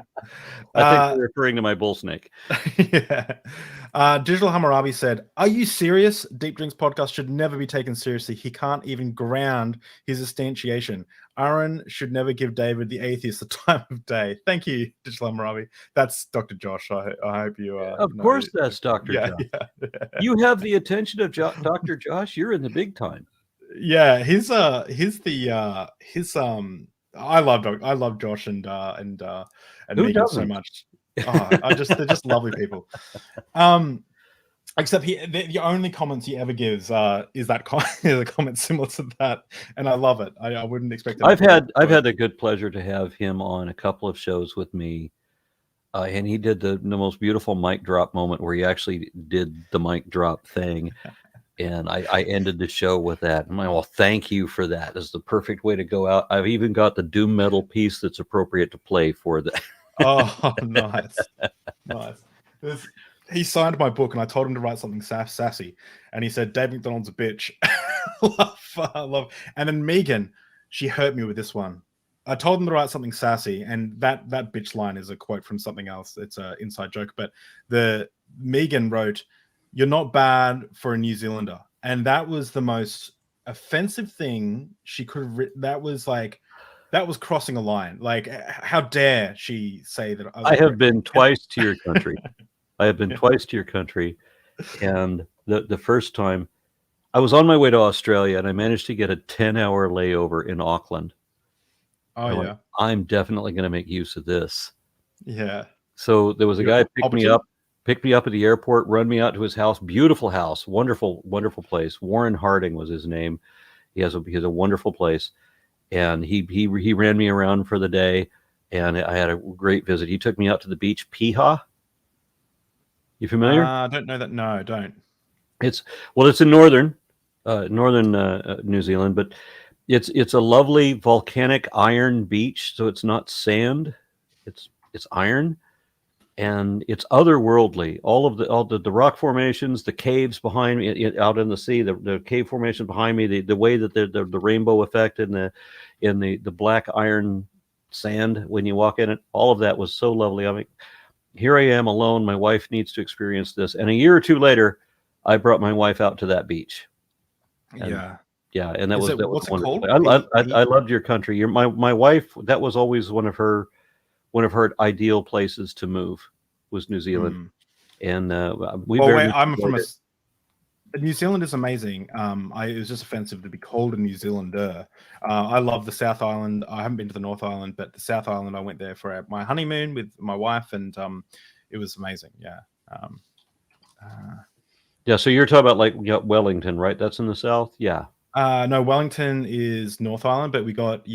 you're referring to my bull snake. Digital Hammurabi said, "Are you serious? Deep Drinks podcast should never be taken seriously. He can't even ground his instantiation. Aron should never give David the atheist the time of day." Thank you, Digital Hammurabi. That's Dr. Josh. I hope you of course that's Dr. Josh. Yeah. You have the attention of Dr. Josh. You're in the big time. Yeah, I love Josh and Megan so much. They're just lovely people. Except the only comments he ever gives is a comment similar to that, and I love it. I wouldn't expect it. I've had the good pleasure to have him on a couple of shows with me, and he did the most beautiful mic drop moment where he actually did the mic drop thing. And I ended the show with that. I'm like, well, thank you for that. That's the perfect way to go out. I've even got the doom metal piece that's appropriate to play for that. Oh, nice. Nice. He signed my book and I told him to write something sassy. And he said, Dave McDonald's a bitch. love. And then Megan, she hurt me with this one. I told him to write something sassy. And that bitch line is a quote from something else. It's an inside joke. But Megan wrote, "You're not bad for a New Zealander." And that was the most offensive thing she could have written. That was crossing a line. Like, how dare she say that? I have been twice to your country. I have been twice to your country. And the first time, I was on my way to Australia and I managed to get a 10-hour layover in Auckland. Oh, yeah. Like, I'm definitely going to make use of this. Yeah. So there was a guy picked me up at the airport, run me out to his house. Beautiful house, wonderful, wonderful place. Warren Harding was his name. He has a wonderful place, and he ran me around for the day, and I had a great visit. He took me out to the beach, Piha. You familiar? I don't know that. No, I don't. It's in northern New Zealand, but it's a lovely volcanic iron beach. So it's not sand, it's iron. And it's otherworldly. All the rock formations, the caves behind me, out in the sea, the cave formation behind me, the way that the rainbow effect in the black iron sand when you walk in it, all of that was so lovely. I mean, here I am alone. My wife needs to experience this. And a year or two later, I brought my wife out to that beach. And, yeah, and that was wonderful. Called? I loved your country. My wife. That was always one of her ideal places to move was New Zealand. And I'm from New Zealand is amazing. It was just offensive to be called a New Zealander. I love the South Island. I haven't been to the North Island, but the South Island, I went there for my honeymoon with my wife, and it was amazing. Yeah. So you're talking about like Wellington, right? That's in the south. Yeah. No, Wellington is North Island, but you got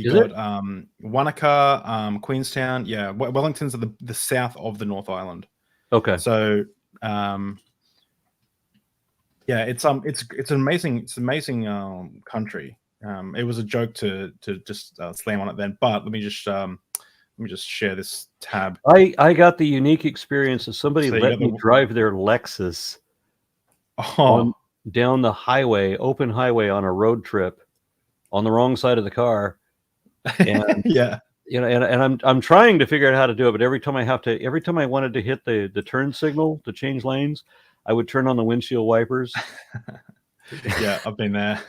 Wanaka, Queenstown. Yeah, Wellington's at the south of the North Island. Okay. So, yeah, it's an amazing country. It was a joke to just slam on it then, but let me just share this tab. I got the unique experience of somebody let me drive their Lexus down the highway, open highway, on a road trip on the wrong side of the car. And yeah, and I'm trying to figure out how to do it, but every time I wanted to hit the turn signal to change lanes, I would turn on the windshield wipers. Yeah, I've been there.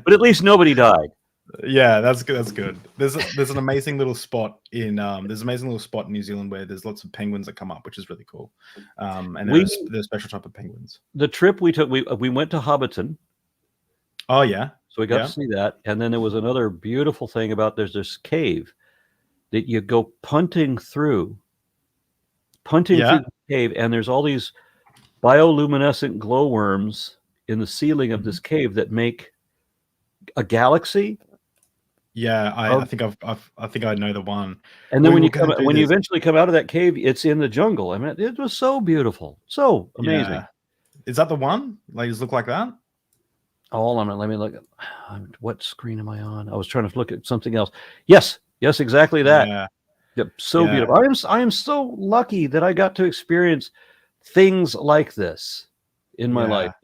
But at least nobody died. Yeah, that's good. That's good. There's an amazing little spot in New Zealand where there's lots of penguins that come up, which is really cool. And there's a special type of penguins. The trip we took, we went to Hobbiton. Oh yeah. So we got to see that, and then there was another beautiful thing about there's this cave that you go punting through the cave, and there's all these bioluminescent glowworms in the ceiling of this cave that make a galaxy. Yeah, I think I know the one. And then when you eventually come out of that cave, it's in the jungle. I mean, it was so beautiful, so amazing. Yeah. Is that the one? Like, does it look like that? Oh, hold on, let me look at what screen am I on? I was trying to look at something else. Yes, exactly that. Yeah. Yep, so beautiful. I am so lucky that I got to experience things like this in my life.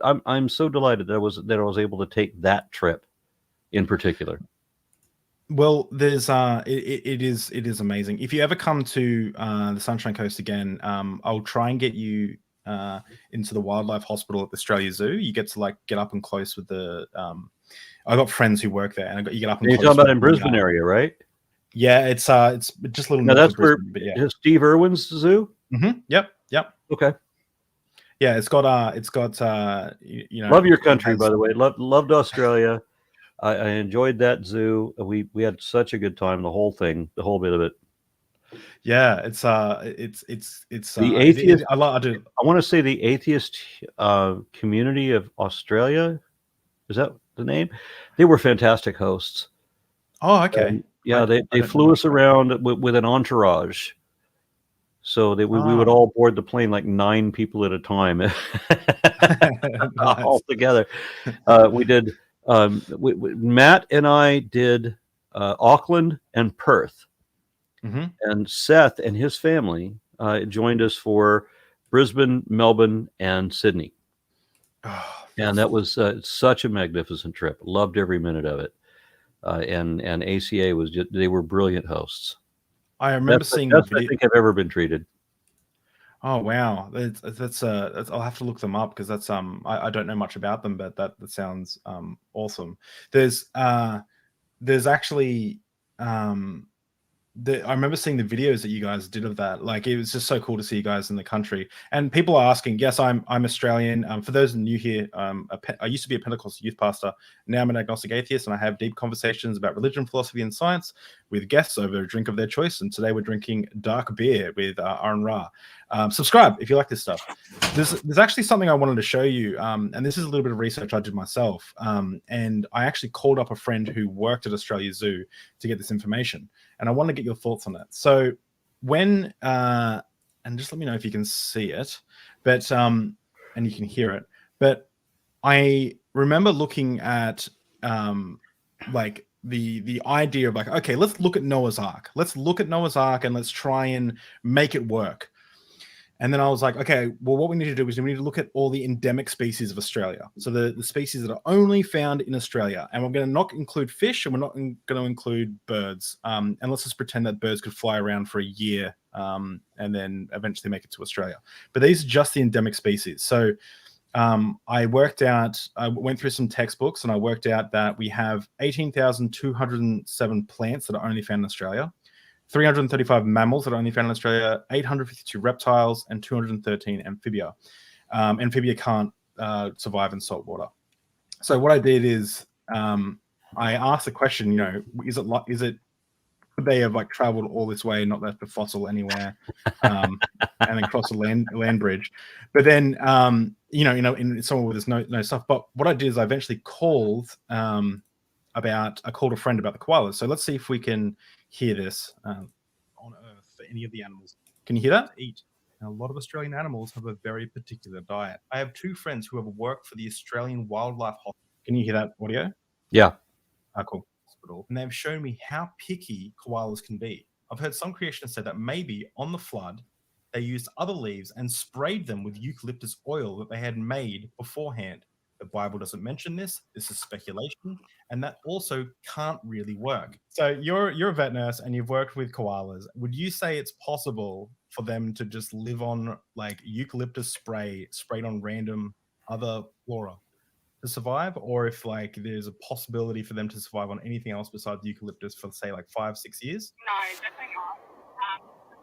I'm so delighted that I was able to take that trip in particular. Well, there's it is amazing. If you ever come to the Sunshine Coast again, I'll try and get you into the wildlife hospital at the Australia Zoo. You get to get up and close with the I got friends who work there, and you get up and you're close. You're talking about in Brisbane area, right? Yeah, it's just a little. Now that's where Steve Irwin's zoo. Mm-hmm. Yep. Okay. Yeah, it's got Love your country, by the way. Loved Australia. I enjoyed that zoo. We had such a good time. The whole bit of it. Yeah, it's the atheist. I want to say the atheist community of Australia. Is that the name? They were fantastic hosts. Oh, okay. They flew us around with an entourage. So that we would all board the plane like 9 people at a time all Nice. together. We did, Matt and I did Auckland and Perth. And Seth and his family joined us for Brisbane, Melbourne, and Sydney. Oh, And that was such a magnificent trip. Loved every minute of it. And ACA was just, they were brilliant hosts. I remember seeing the best I think I've ever been treated. Oh wow, that's I'll have to look them up because that's I don't know much about them, but that sounds awesome. There's actually I remember seeing the videos that you guys did of that. Like, it was just so cool to see you guys in the country. And people are asking, yes, I'm Australian. For those new here, I used to be a Pentecostal youth pastor. Now I'm an agnostic atheist, and I have deep conversations about religion, philosophy, and science with guests over a drink of their choice. And today we're drinking dark beer with Aron. Subscribe if you like this stuff. There's actually something I wanted to show you, and this is a little bit of research I did myself. And I actually called up a friend who worked at Australia Zoo to get this information. And I want to get your thoughts on it. So when, and just let me know if you can see it, but, and you can hear it, but I remember looking at, like the idea of like, okay, let's look at Noah's Ark. Let's look at Noah's Ark and let's try and make it work. And then I was like, okay, well, what we need to do is we need to look at all the endemic species of Australia. So the species that are only found in Australia. And we're going to not include fish, and we're not going to include birds. And let's just pretend that birds could fly around for a year and then eventually make it to Australia. But these are just the endemic species. So I went through some textbooks, and I worked out that we have 18,207 plants that are only found in Australia. 335 mammals that are only found in Australia, 852 reptiles, and 213 amphibia. Amphibia can't survive in salt water. So what I did is I asked the question, is it they have like traveled all this way and not left a fossil anywhere, and then crossed a land bridge? But then in somewhere where there's no stuff. But what I did is I eventually called a friend about the koalas. So let's see if we can hear this on Earth for any of the animals. Can you hear that? Eat. Now, a lot of Australian animals have a very particular diet. I have 2 friends who have worked for the Australian Wildlife Hospital. Can you hear that audio? Yeah. Cool. Hospital. And they've shown me how picky koalas can be. I've heard some creationists say that maybe on the flood, they used other leaves and sprayed them with eucalyptus oil that they had made beforehand. The Bible doesn't mention this. This is speculation, and that also can't really work. So you're a vet nurse and you've worked with koalas. Would you say it's possible for them to just live on like eucalyptus spray sprayed on random other flora to survive, or if like there's a possibility for them to survive on anything else besides eucalyptus for say like 5-6 years? No, definitely not.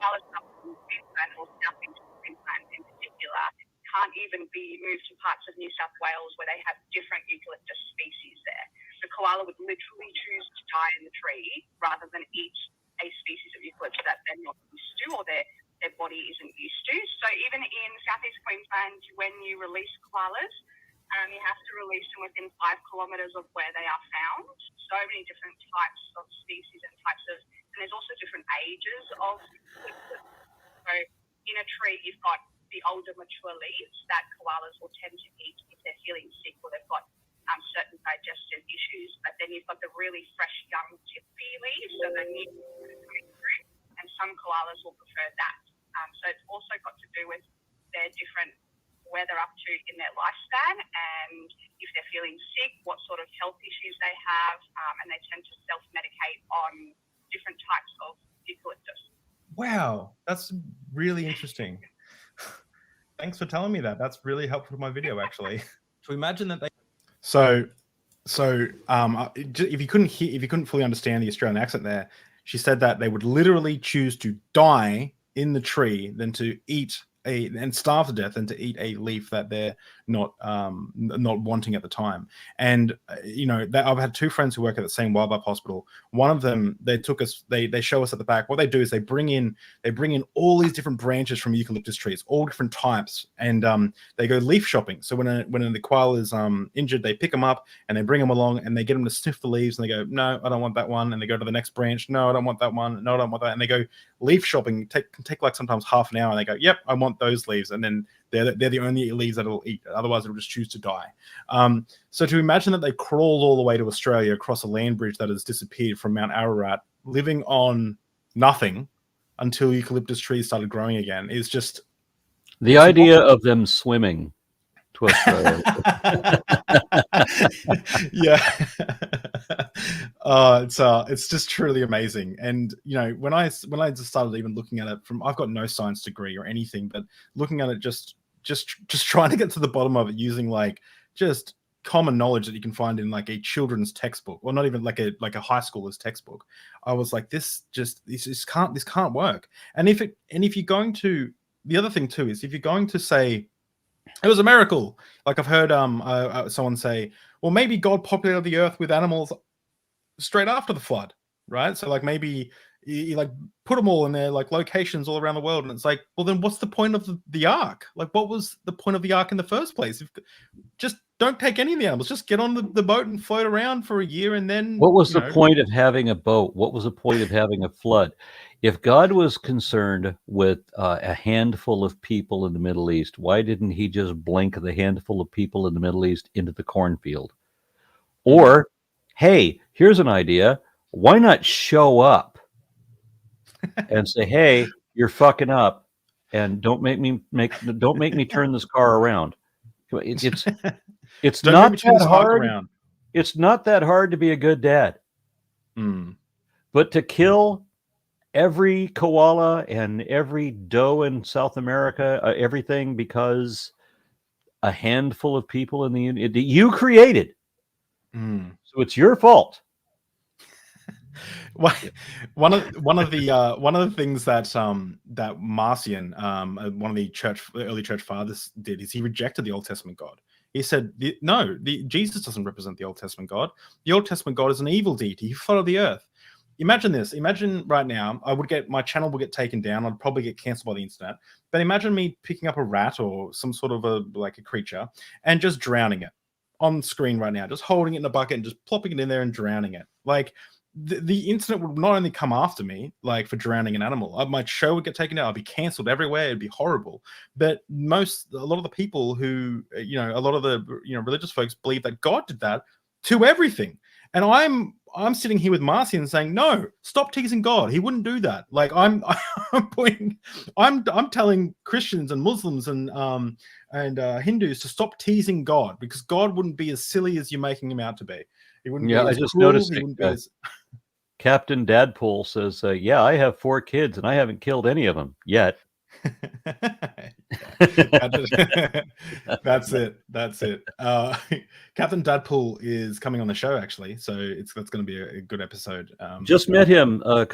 Koalas in Queensland or Southeast Queensland in particular can't even be moved to parts of New South Wales where they have different eucalyptus species there. The koala would literally choose to die in the tree rather than eat a species of eucalyptus that they're not used to or their body isn't used to. So even in Southeast Queensland, when you release koalas, you have to release them within 5 kilometres of where they are found. So many different types of species and there's also different ages of eucalyptus. So in a tree, you've got the older mature leaves that koalas will tend to eat if they're feeling sick or they've got certain digestive issues. But then you've got the really fresh, young, tippy leaves, so the new coming through, and some koalas will prefer that. So it's also got to do with their different where they're up to in their lifespan, and if they're feeling sick, what sort of health issues they have, and they tend to self-medicate on different types of eucalyptus. Wow, that's really interesting. Thanks for telling me that. That's really helpful to my video, actually. To imagine that they. So, if you couldn't fully understand the Australian accent there, she said that they would literally choose to die in the tree than to eat and starve to death than to eat a leaf that they're not wanting at the time. And I've had two friends who work at the same wildlife hospital. One of them, they show us at the back. What they do is they bring in all these different branches from eucalyptus trees, all different types, and they go leaf shopping. So when the koala is injured, they pick them up and they bring them along and they get them to sniff the leaves, and they go, no, I don't want that one. And they go to the next branch, no, I don't want that one, no, I don't want that. And they go leaf shopping, can take like sometimes half an hour, and they go, yep, I want those leaves. And then they're the only leaves that it'll eat. Otherwise, it'll just choose to die. So to imagine that they crawled all the way to Australia across a land bridge that has disappeared from Mount Ararat, living on nothing until eucalyptus trees started growing again, is just the idea of them swimming to Australia. Yeah. It's just truly amazing. And when I just started even looking at it I've got no science degree or anything, but looking at it just trying to get to the bottom of it using like just common knowledge that you can find in like a children's textbook, or not even like a high schooler's textbook, I was like, this can't work. And if you're going to, the other thing too is, if you're going to say it was a miracle, like I've heard someone say, well, maybe God populated the earth with animals straight after the flood, right? So like maybe you like put them all in their like locations all around the world, and it's like, well, then what's the point of the ark? Like, what was the point of the ark in the first place? Just don't take any of the animals, just get on the boat and float around for a year, and then what was the point of having a boat? What was the point of having a flood? If God was concerned with a handful of people in the Middle East, why didn't he just blink the handful of people in the Middle East into the cornfield? Or, hey, here's an idea. Why not show up and say, hey, you're fucking up, and don't make me turn this car around. It's not that hard. It's not that hard to be a good dad. But to kill every koala and every doe in South America, everything because a handful of people in the you created, so it's your fault. One of the things that Marcion, one of the early church fathers, did is he rejected the Old Testament God. He said, Jesus doesn't represent the Old Testament God. The Old Testament God is an evil deity. He followed the earth. Imagine this. Imagine right now, my channel will get taken down. I'd probably get canceled by the internet. But imagine me picking up a rat or some sort of a creature and just drowning it on screen right now, just holding it in a bucket and just plopping it in there and drowning it. Like, the internet would not only come after me, like for drowning an animal, my show would get taken down. I'd be cancelled everywhere. It'd be horrible. But a lot of the people who, a lot of the religious folks believe that God did that to everything. And I'm sitting here with Marcion saying, no, stop teasing God. He wouldn't do that. Like I'm telling Christians and Muslims and Hindus to stop teasing God, because God wouldn't be as silly as you're making him out to be. He wouldn't. Yeah, I just noticed Captain Dadpool says, yeah, I have 4 kids and I haven't killed any of them yet. That's it. Captain Dadpool is coming on the show, actually, so that's going to be a good episode. Just met him a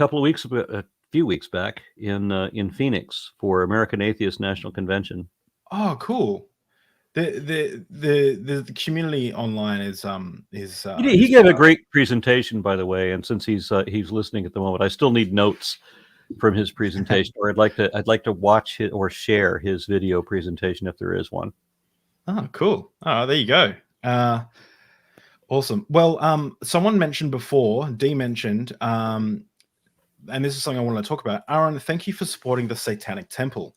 few weeks back in Phoenix for American Atheist National Convention. Oh, cool. The community online is he gave a great presentation, by the way, and since he's listening at the moment, I still need notes from his presentation, or I'd like to watch it or share his video presentation if there is one. Oh, cool. Oh, there you go. Awesome. Well, someone mentioned before, Dee mentioned, and this is something I want to talk about. Aron, thank you for supporting the Satanic Temple.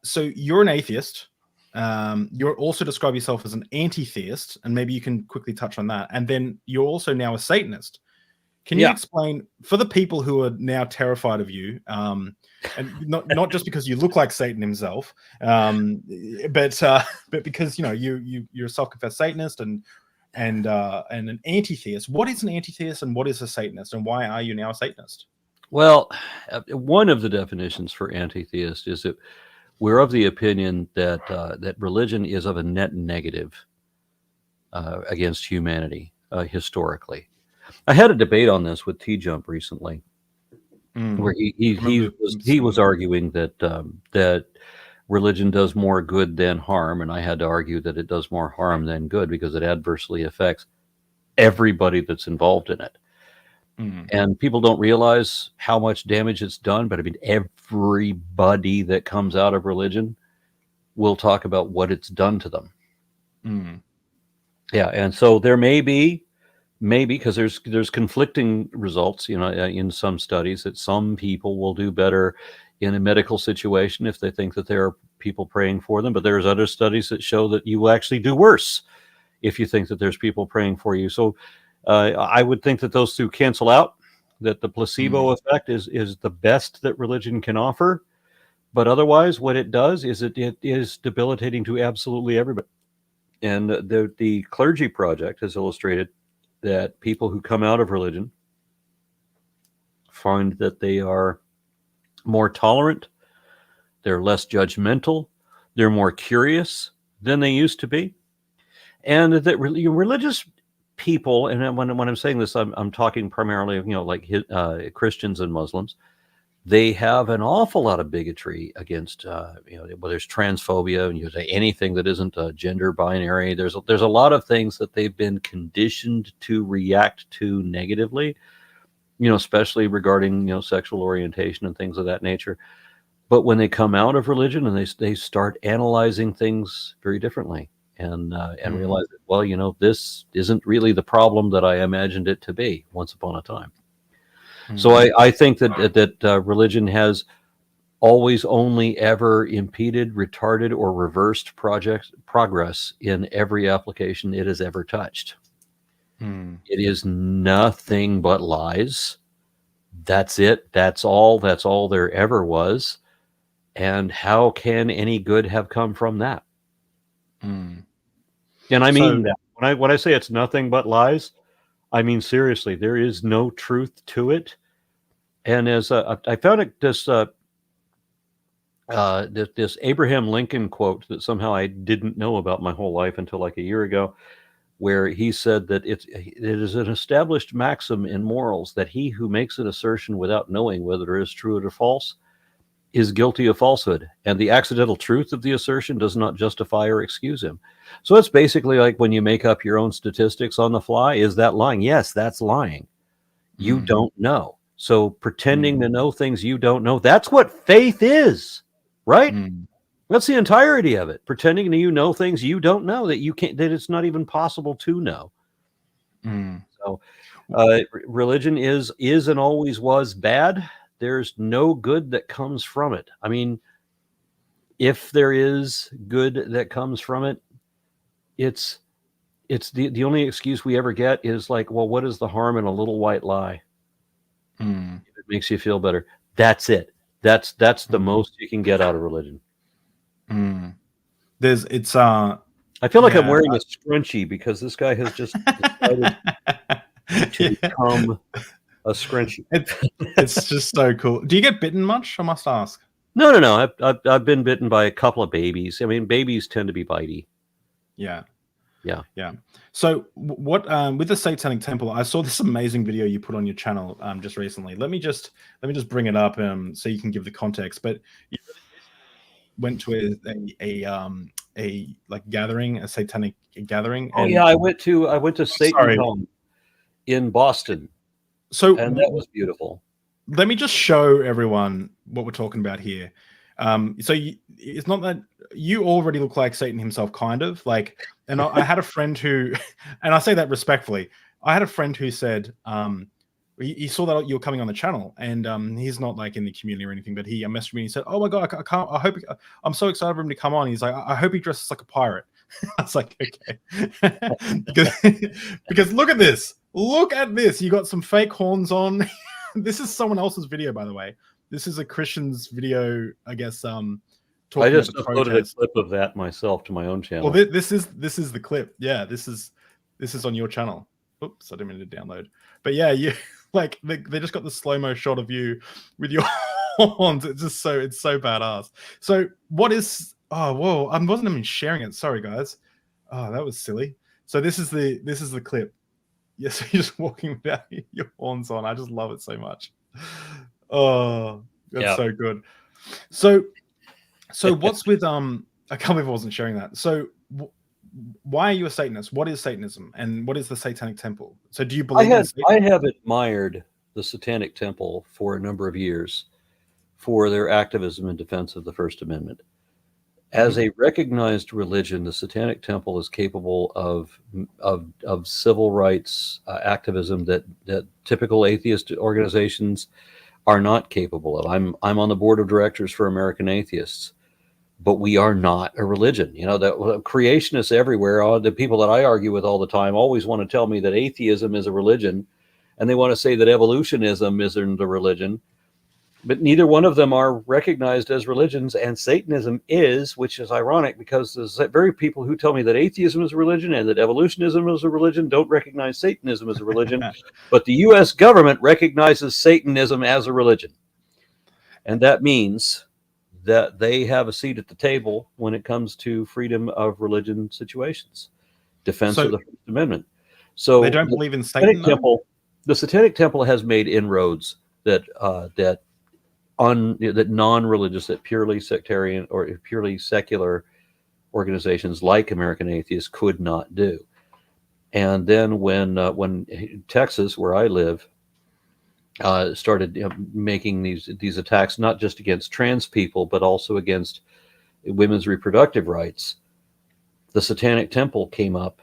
So you're an atheist. You also describe yourself as an anti-theist, and maybe you can quickly touch on that. And then you're also now a Satanist. Can you explain, for the people who are now terrified of you, and not just because you look like Satan himself, but because you're a self-confessed Satanist and an anti-theist. What is an anti-theist and what is a Satanist, and why are you now a Satanist? Well, one of the definitions for anti-theist is that we're of the opinion that religion is of a net negative against humanity historically. I had a debate on this with T-Jump recently, where he was arguing that religion does more good than harm, and I had to argue that it does more harm than good because it adversely affects everybody that's involved in it. And people don't realize how much damage it's done, but I mean, everybody that comes out of religion will talk about what it's done to them. Yeah, and so there may be, because there's conflicting results, in some studies, that some people will do better in a medical situation if they think that there are people praying for them, but there's other studies that show that you will actually do worse if you think that there's people praying for you. So I would think that those two cancel out, that the placebo effect is the best that religion can offer, but otherwise what it does is it is debilitating to absolutely everybody. And the Clergy Project has illustrated that people who come out of religion find that they are more tolerant, they're less judgmental, they're more curious than they used to be, and that religious people, and when I'm saying this, I'm talking primarily, like Christians and Muslims. They have an awful lot of bigotry against, whether it's transphobia, and you say anything that isn't gender binary. There's a lot of things that they've been conditioned to react to negatively, especially regarding, sexual orientation and things of that nature. But when they come out of religion and they start analyzing things very differently and realize that, well, this isn't really the problem that I imagined it to be once upon a time. So I think that religion has always only ever impeded, retarded, or reversed progress in every application it has ever touched. It is nothing but lies. That's it. That's all there ever was. And how can any good have come from that? And I mean that. When I say it's nothing but lies, I mean seriously, there is no truth to it. And as I found it, this Abraham Lincoln quote that somehow I didn't know about my whole life until like a year ago, where he said that it is an established maxim in morals that he who makes an assertion without knowing whether it is true or false is guilty of falsehood, and the accidental truth of the assertion does not justify or excuse him. So it's basically like when you make up your own statistics on the fly. Is that lying? Yes, that's lying. You don't know. So pretending to know things you don't know, that's what faith is, right? That's the entirety of it. Pretending that you know things you don't know, that you can't, that it's not even possible to know. So religion is and always was bad. There's no good that comes from it. I mean, if there is good that comes from it, it's the only excuse we ever get is like, well, what is the harm in a little white lie? If it makes you feel better. That's it. That's the most you can get out of religion. I feel like I'm wearing a scrunchie because this guy has just decided to become a scrunchie. It's just so cool. Do you get bitten much? I must ask. No. I've been bitten by a couple of babies. I mean, babies tend to be bitey. Yeah. Yeah. So what with the Satanic Temple, I saw this amazing video you put on your channel just recently. Let me just bring it up so you can give the context. But you went to a like gathering, a satanic gathering. Oh yeah, I went to Satan in Boston. And that was beautiful. Let me just show everyone what we're talking about here. So it's not that you already look like Satan himself, kind of like. And I had a friend who, and I say that respectfully, I had a friend who said he saw that you were coming on the channel, and he's not like in the community or anything, but he messaged me and he said, "Oh my god, I hope I'm so excited for him to come on." He's like, "I hope he dresses like a pirate." I was like, okay, because look at this. Look at this. You got some fake horns on. This is someone else's video, by the way. This is a Christian's video, I guess. I just uploaded a clip of that myself to my own channel. Well, this is the clip. Yeah, this is on your channel. Oops, I didn't mean to download. But yeah, you like they just got the slow-mo shot of you with your horns. It's so badass. So what is? Oh, whoa! I wasn't even sharing it. Sorry, guys. Oh, that was silly. So this is the clip. Yes, you're just walking without your horns on. I just love it so much. Oh, that's so good. So So what's with I can't believe I wasn't sharing that. So why are you a Satanist? What is Satanism, and what is the Satanic Temple? So do you believe in Satan? I have admired the Satanic Temple for a number of years for their activism in defense of the First Amendment. As a recognized religion, the Satanic Temple is capable of civil rights activism that typical atheist organizations are not capable of. I'm on the board of directors for American Atheists, but we are not a religion. You know, that creationists everywhere, the people that I argue with all the time, always want to tell me that atheism is a religion, and they want to say that evolutionism isn't a religion. But neither one of them are recognized as religions, and Satanism is, which is ironic because the very people who tell me that atheism is a religion and that evolutionism is a religion don't recognize Satanism as a religion, but the U.S. government recognizes Satanism as a religion. And that means that they have a seat at the table when it comes to freedom of religion situations, defense of the First Amendment. So they don't believe in Satan. The Satanic Temple has made inroads that non-religious, that purely sectarian or purely secular organizations like American Atheists could not do. And then when Texas, where I live, started making these attacks not just against trans people but also against women's reproductive rights, the Satanic Temple came up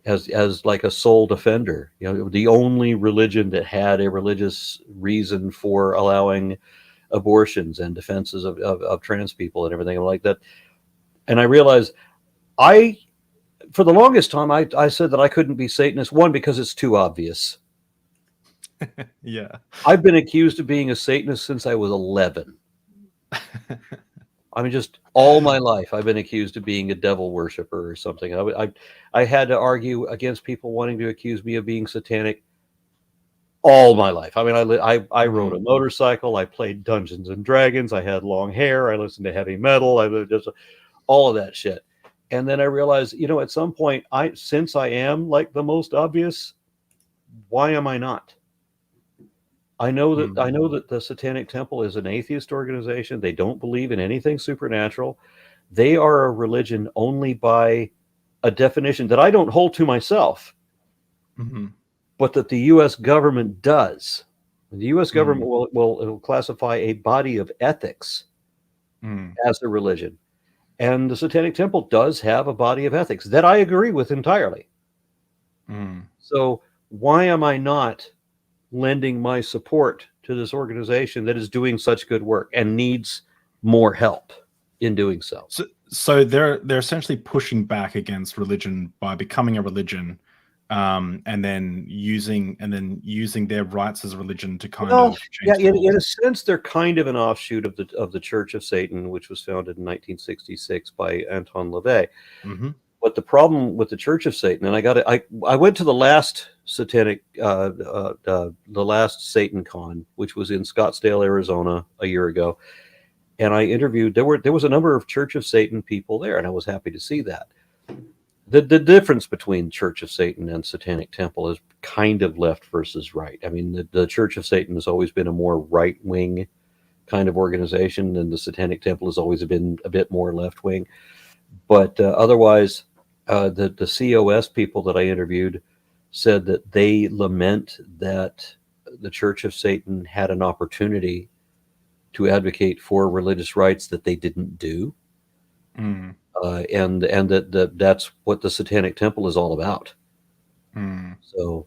as like a sole defender. You know, the only religion that had a religious reason for allowing abortions and defenses of trans people and everything like that. And I realized for the longest time, I said that I couldn't be Satanist, one, because it's too obvious. Yeah. I've been accused of being a Satanist since I was 11. I mean, just all my life, I've been accused of being a devil worshiper or something. I had to argue against people wanting to accuse me of being satanic all my life. I mean, I rode a motorcycle. I played Dungeons and Dragons. I had long hair. I listened to heavy metal. I just all of that shit. And then I realized, you know, at some point, since I am like the most obvious, why am I not? I know that the Satanic Temple is an atheist organization. They don't believe in anything supernatural. They are a religion only by a definition that I don't hold to myself. Mm-hmm. But that the U.S. government does. The U.S. government will classify a body of ethics as a religion. And the Satanic Temple does have a body of ethics that I agree with entirely. So why am I not lending my support to this organization that is doing such good work and needs more help in doing so? So they're essentially pushing back against religion by becoming a religion. And then using their rights as a religion to kind of change. Yeah, in a sense, they're kind of an offshoot of the Church of Satan, which was founded in 1966 by Anton LaVey. But the problem with the Church of Satan, and I went to the last Satanic, the last Satan Con, which was in Scottsdale, Arizona, a year ago, and I interviewed. There was a number of Church of Satan people there, and I was happy to see that. The difference between Church of Satan and Satanic Temple is kind of left versus right. I mean, the Church of Satan has always been a more right-wing kind of organization, and the Satanic Temple has always been a bit more left-wing. But otherwise, the COS people that I interviewed said that they lament that the Church of Satan had an opportunity to advocate for religious rights that they didn't do. And that's what the Satanic Temple is all about. So,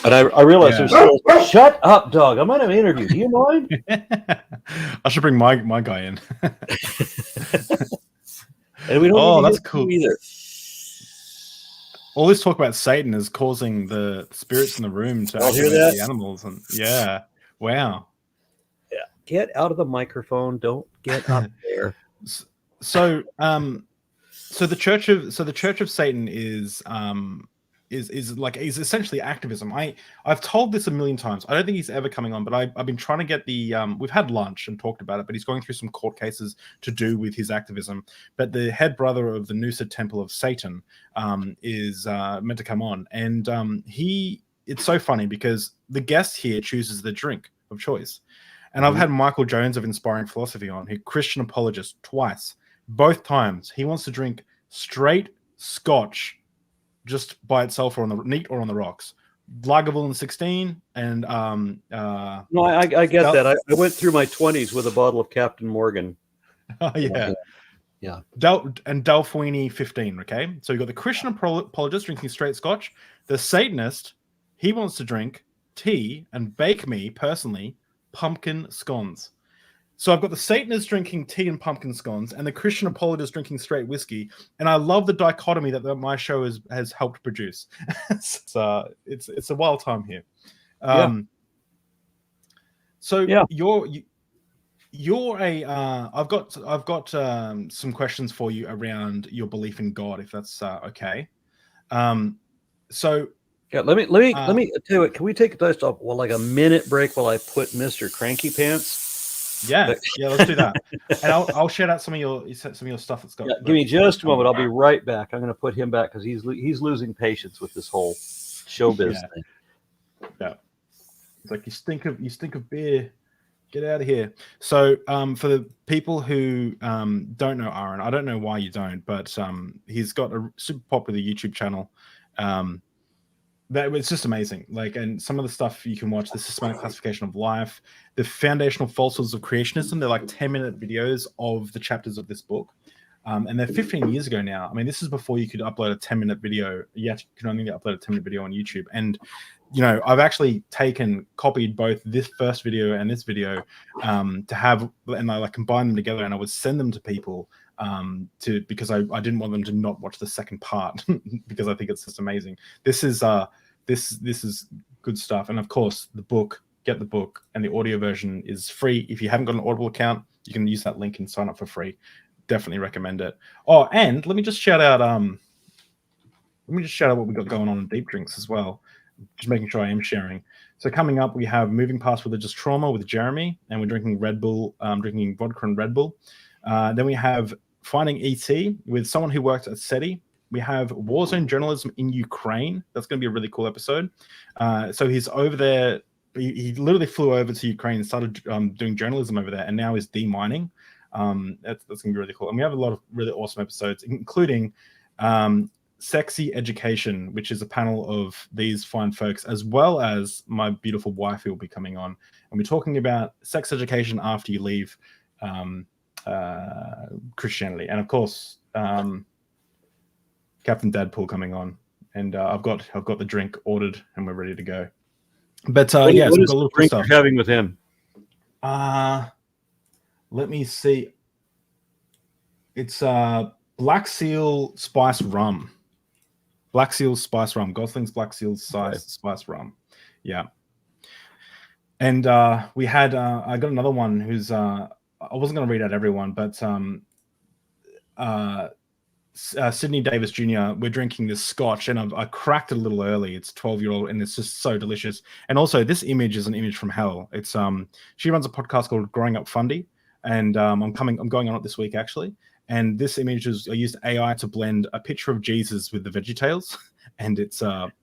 and I realize there's still, shut up, dog. I'm on an interview. Do you mind? I should bring my guy in. And we don't. That's cool. Either. All this talk about Satan is causing the spirits in the room to activate the animals, and wow. Yeah, get out of the microphone. Don't get up there. So the Church of Satan is essentially activism. I've told this a million times. I don't think he's ever coming on, but I've been trying to get we've had lunch and talked about it, but he's going through some court cases to do with his activism. But the head brother of the Noosa Temple of Satan is meant to come on, and it's so funny because the guest here chooses the drink of choice. And I've had Michael Jones of Inspiring Philosophy on, who Christian apologist twice. both times he wants to drink straight Scotch, just by itself or on the neat or on the rocks. Lagavulin 16 and No, I get that. I went through my 20s with a bottle of Captain Morgan. Oh yeah. Yeah. And Dalfwini 15, okay? So you got the Christian apologist drinking straight Scotch. The Satanist, he wants to drink tea and bake me, personally, pumpkin scones. So I've got the Satanist drinking tea and pumpkin scones and the Christian apologist drinking straight whiskey. And I love the dichotomy that my show has helped produce. It's a wild time here. So you're a I've got some questions for you around your belief in God, if that's okay. So yeah, let me tell you what, can we take just like a minute break while I put Mr. Cranky Pants? Yeah, let's do that. And I'll share out some of your stuff that's got. Yeah, give me just a moment. I'll be right back. I'm going to put him back because he's losing patience with this whole showbiz thing. Yeah, it's like you stink of beer. Get out of here. So for the people who don't know Aron, I don't know why you don't, but he's got a super popular YouTube channel. That it's just amazing. Like, and some of the stuff you can watch, the systematic classification of life, the foundational falsehoods of creationism. They're like 10-minute videos of the chapters of this book. And they're 15 years ago now. I mean, this is before you could upload a 10-minute video. You can only upload a 10-minute video on YouTube. And, you know, I've actually copied both this first video and this video to have, and I like combine them together, and I would send them to people because I didn't want them to not watch the second part because I think it's just amazing. This is good stuff. And of course, get the book, and the audio version is free. If you haven't got an Audible account, you can use that link and sign up for free. Definitely recommend it. Oh, and let me just shout out what we got going on in Deep Drinks as well. Just making sure I am sharing. So coming up, we have Moving Past Religious Trauma with Jeremy, and we're drinking Red Bull, drinking vodka and Red Bull. Then we have Finding ET with someone who worked at SETI. We have Warzone Journalism in Ukraine. That's going to be a really cool episode. So he's over there. He literally flew over to Ukraine and started doing journalism over there, and now is demining. That's going to be really cool. And we have a lot of really awesome episodes, including Sexy Education, which is a panel of these fine folks, as well as my beautiful wife who will be coming on. And we're talking about sex education after you leave Christianity. And of course, Captain Dadpool coming on. And I've got the drink ordered and we're ready to go. But what we've is got a little the drink stuff. you're having with him? Let me see. It's Black Seal Spice Rum. Black Seal Spice Rum. Gosling's Black Seal Spice Rum. Yeah. And we had I got another one who's I wasn't going to read out everyone, but Sydney Davis Jr. We're drinking this Scotch, and I cracked it a little early. It's 12-year-old, and it's just so delicious. And also, this image is an image from hell. It's she runs a podcast called Growing Up Fundy, and I'm going on it this week actually. And this image I used AI to blend a picture of Jesus with the VeggieTales, and it's I'm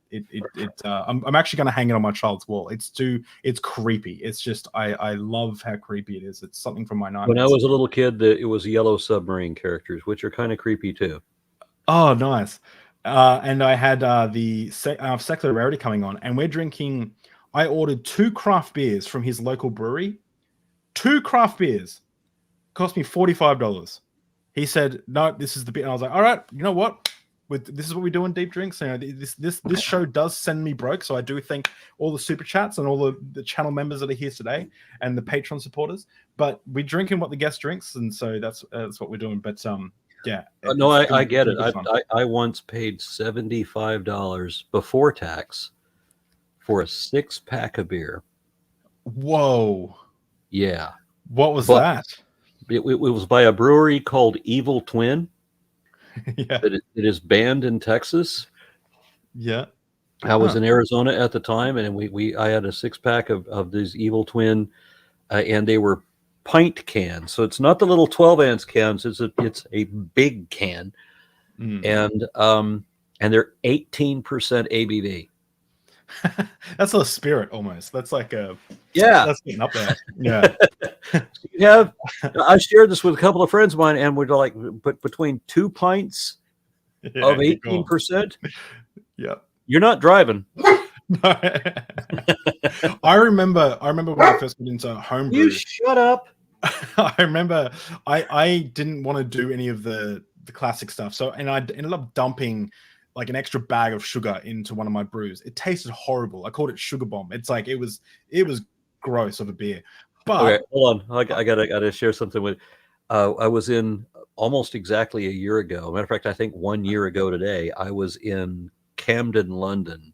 actually going to hang it on my child's wall. It's creepy. It's just I love how creepy it is. It's something from my 90s. When I was a little kid, it was Yellow Submarine characters, which are kind of creepy too. Oh, nice. And I had the Secular Rarity coming on, and we're drinking. I ordered 2 craft beers from his local brewery. 2 craft beers cost me $45. He said, "No, this is the beer." And I was like, "All right, you know what? This is what we do in Deep Drinks. You know, this show does send me broke, so I do thank all the super chats and all the channel members that are here today and the Patreon supporters. But we're drinking what the guest drinks, and so that's what we're doing. But yeah, no, I get it. I once paid $75 before tax for a 6-pack of beer. Whoa! Yeah, what was that? It was by a brewery called Evil Twin. Yeah, it is banned in Texas. Yeah, I was in Arizona at the time, and I had a 6-pack of these Evil Twin, and they were pint cans. So it's not the little 12-ounce cans; it's a big can, and they're 18% ABV. That's a spirit almost. That's like Yeah. that's getting up there. Yeah. You have. I shared this with a couple of friends of mine, and we're like, but between 2 pints Yeah, of keep going. 18%, Yeah. you're not driving. I remember when I first got into homebrew. You shut up. I remember I didn't want to do any of the classic stuff. So, and I ended up dumping like an extra bag of sugar into one of my brews. It tasted horrible. I called it Sugar Bomb. It's like it was gross of a beer. But Okay, hold on. I gotta share something with. I was in almost exactly a year ago. Matter of fact, I think 1 year ago today, I was in Camden, London,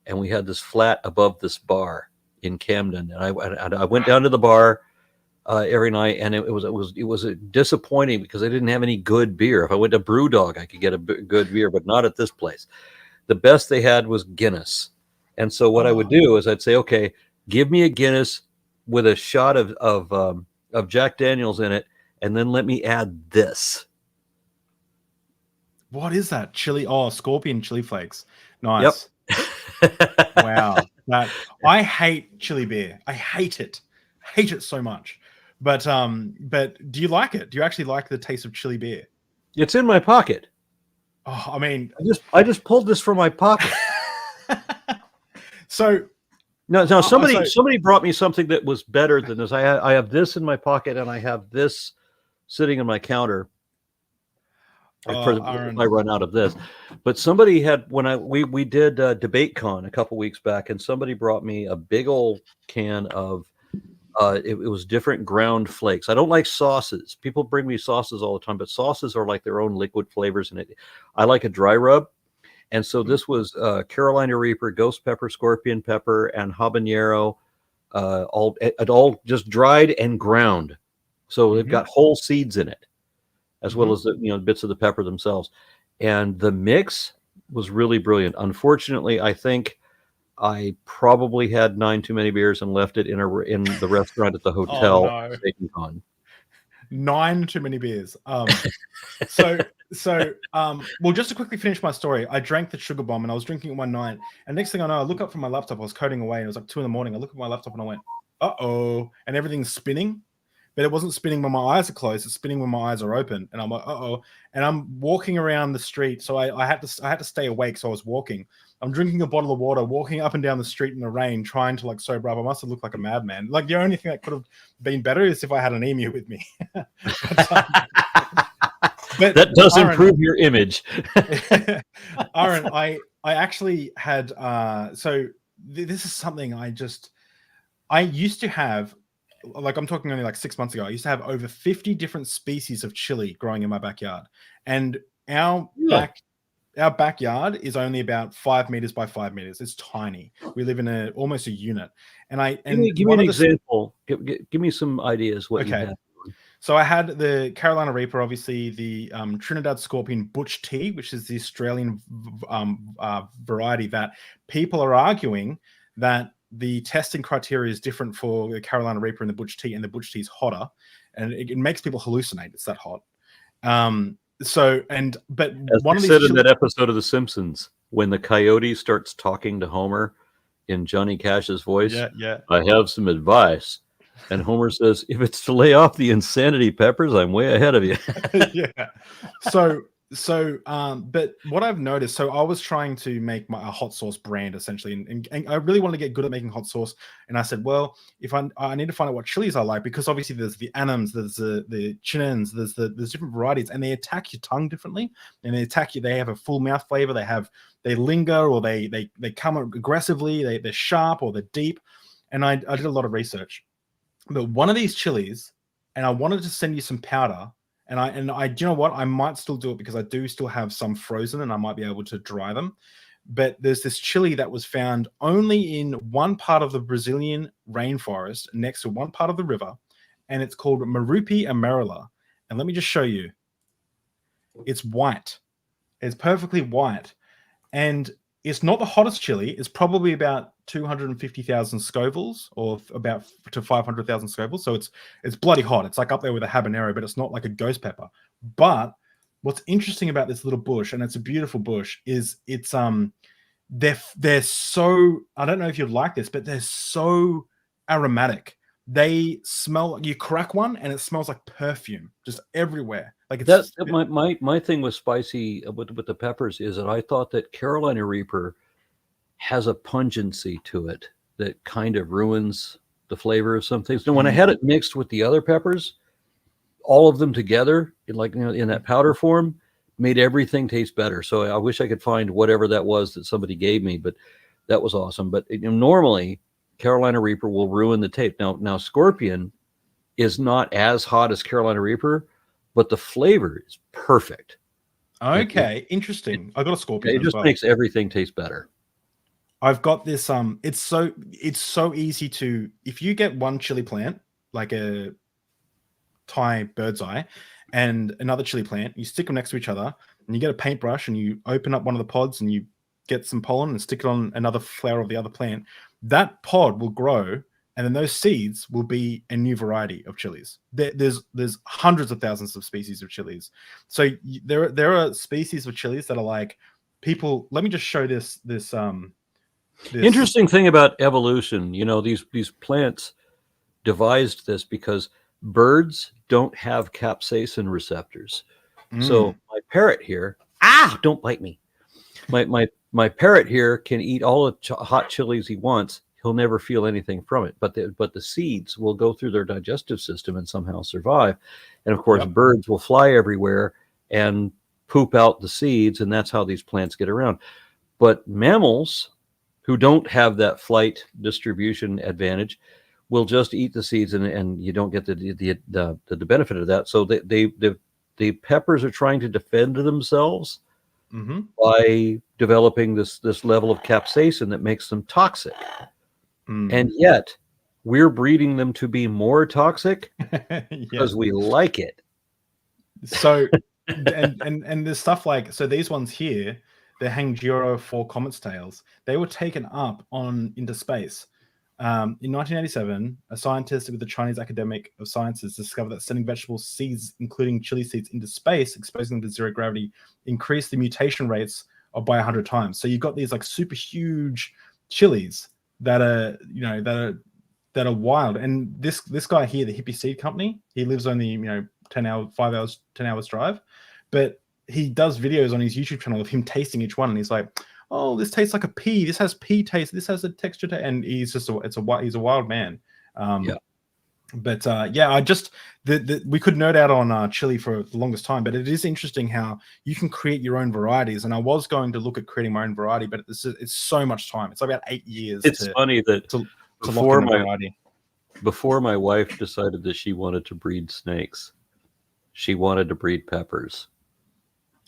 and we had this flat above this bar in Camden, and I went down to the bar every night, and it was disappointing because they didn't have any good beer. If I went to BrewDog, I could get a good beer, but not at this place. The best they had was Guinness, and so what I would do is I'd say, okay, give me a Guinness with a shot of Jack Daniels in it, and then let me add this. what is that? Chili? Oh, scorpion chili flakes. Nice. Yep. Wow. I hate chili beer. I hate it. Hate it so much. But do you like it? Do you actually like the taste of chili beer? It's in my pocket. Oh, I mean, I just pulled this from my pocket. So No, somebody brought me something that was better than this. I have this in my pocket, and I have this sitting on my counter. Aron. I run out of this, but somebody had we did DebateCon a couple weeks back, and somebody brought me a big old can of it was different ground flakes. I don't like sauces. People bring me sauces all the time, but sauces are like their own liquid flavors, and I like a dry rub. And so this was Carolina Reaper, Ghost Pepper, Scorpion Pepper, and Habanero, all just dried and ground. So they've got whole seeds in it, as well as the bits of the pepper themselves. And the mix was really brilliant. Unfortunately, I think I probably had 9 too many beers and left it in the restaurant at the hotel. Oh, no. 9 too many beers. Well, just to quickly finish my story, I drank the Sugar Bomb and I was drinking it one night. And next thing I know, I look up from my laptop. I was coding away and it was like 2 a.m. I look at my laptop and I went, uh-oh. And everything's spinning. But it wasn't spinning when my eyes are closed. It's spinning when my eyes are open. And I'm like, uh-oh. And I'm walking around the street. So I had to stay awake. So I was walking. I'm drinking a bottle of water, walking up and down the street in the rain, trying to like sober up. I must have looked like a madman. Like the only thing that could have been better is if I had an emu with me. But that does improve your image. Aron, I actually had this is something I used to have, like I'm talking only like 6 months ago, I used to have over 50 different species of chili growing in my backyard. And our backyard is only about 5 meters by 5 meters. It's tiny. We live in almost a unit. And give me an example. Give me some ideas. What you have. So I had the Carolina Reaper, obviously the Trinidad Scorpion Butch Tea, which is the Australian variety that people are arguing that the testing criteria is different for the Carolina Reaper and the Butch Tea, and the Butch Tea is hotter, and it makes people hallucinate. It's that hot. But as one of these said in that episode of The Simpsons, when the coyote starts talking to Homer in Johnny Cash's voice, I have some advice. And Homer says, if it's to lay off the insanity peppers, I'm way ahead of you. Yeah. But what I've noticed, so I was trying to make a hot sauce brand essentially, and I really wanted to get good at making hot sauce. And I said, well, if I need to find out what chilies I like, because obviously there's the Annams, there's the Chinans, there's different varieties, and they attack your tongue differently, and they attack you. They have a full mouth flavor. They linger, or they come aggressively. They're sharp or they're deep. And I did a lot of research. But one of these chilies, and I wanted to send you some powder, and I do you know what? I might still do it because I do still have some frozen, and I might be able to dry them. But there's this chili that was found only in one part of the Brazilian rainforest next to one part of the river, and it's called Marupi amarela. And let me just show you. It's white. It's perfectly white, and it's not the hottest chili. It's probably about 250,000 Scovilles, or about to 500,000 Scovilles. So it's bloody hot. It's like up there with a habanero, but it's not like a ghost pepper. But what's interesting about this little bush, and it's a beautiful bush, is it's they're so, I don't know if you'd like this, but they're so aromatic. They smell, you crack one and it smells like perfume just everywhere. Like it's my thing with spicy with the peppers is that I thought that Carolina Reaper has a pungency to it that kind of ruins the flavor of some things. And when I had it mixed with the other peppers, all of them together, in that powder form, made everything taste better. So I wish I could find whatever that was that somebody gave me, but that was awesome. But normally Carolina Reaper will ruin the taste. Now Scorpion is not as hot as Carolina Reaper, but the flavor is perfect. Okay, interesting. I got a Scorpion. It just makes everything taste better. I've got this. It's so easy to, if you get one chili plant, like a Thai bird's eye, and another chili plant, you stick them next to each other, and you get a paintbrush and you open up one of the pods and you get some pollen and stick it on another flower of the other plant. That pod will grow, and then those seeds will be a new variety of chilies. There's hundreds of thousands of species of chilies. So there are species of chilies that are like, people. Let me just show this. Interesting thing about evolution. These plants devised this because birds don't have capsaicin receptors. So my parrot here, don't bite me. My parrot here can eat all the hot chilies he wants. He'll never feel anything from it. But the seeds will go through their digestive system and somehow survive. And of course, birds will fly everywhere and poop out the seeds, and that's how these plants get around. But mammals who don't have that flight distribution advantage will just eat the seeds, and you don't get the benefit of that. So the peppers are trying to defend themselves by developing this level of capsaicin that makes them toxic. And yet we're breeding them to be more toxic because we like it. So and there's stuff like, so these ones here, the Hangjiro 4 Comet's tails, they were taken up into space. In 1987, a scientist with the Chinese Academic of Sciences discovered that sending vegetable seeds, including chili seeds, into space, exposing them to zero gravity, increased the mutation rates by 100 times. So you've got these like super huge chilies that are wild. And this guy here, the Hippie Seed Company, he lives only 10 hours drive, but he does videos on his YouTube channel of him tasting each one, and he's like, oh, this tastes like a pea. This has pea taste. This has a texture to, and he's just he's a wild man. But we could nerd out on chili for the longest time, but it is interesting how you can create your own varieties. And I was going to look at creating my own variety, but it's so much time. It's about 8 years. It's funny that before my wife decided that she wanted to breed snakes, she wanted to breed peppers.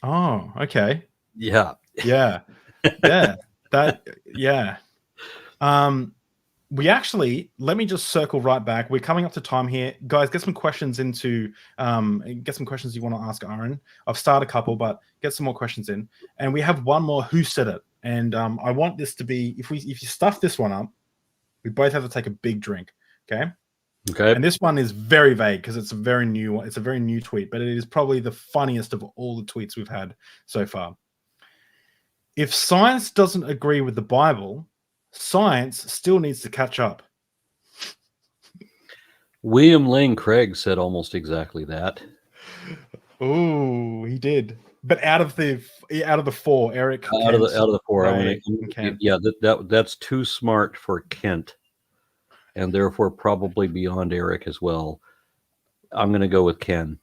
Oh, okay. Yeah. Let me just circle right back. We're coming up to time here, guys. Get some questions you want to ask Aron. I've started a couple, but get some more questions in, and we have one more. Who said it? And I want this to be, if you stuff this one up, we both have to take a big drink. Okay. And this one is very vague because it's a very new tweet, but it is probably the funniest of all the tweets we've had so far. If science doesn't agree with the Bible, science still needs to catch up. William Lane Craig said almost exactly that. Oh, he did. But out of the four, Eric. Out of the four, that's too smart for Kent, and therefore probably beyond Eric as well. I'm going to go with Ken.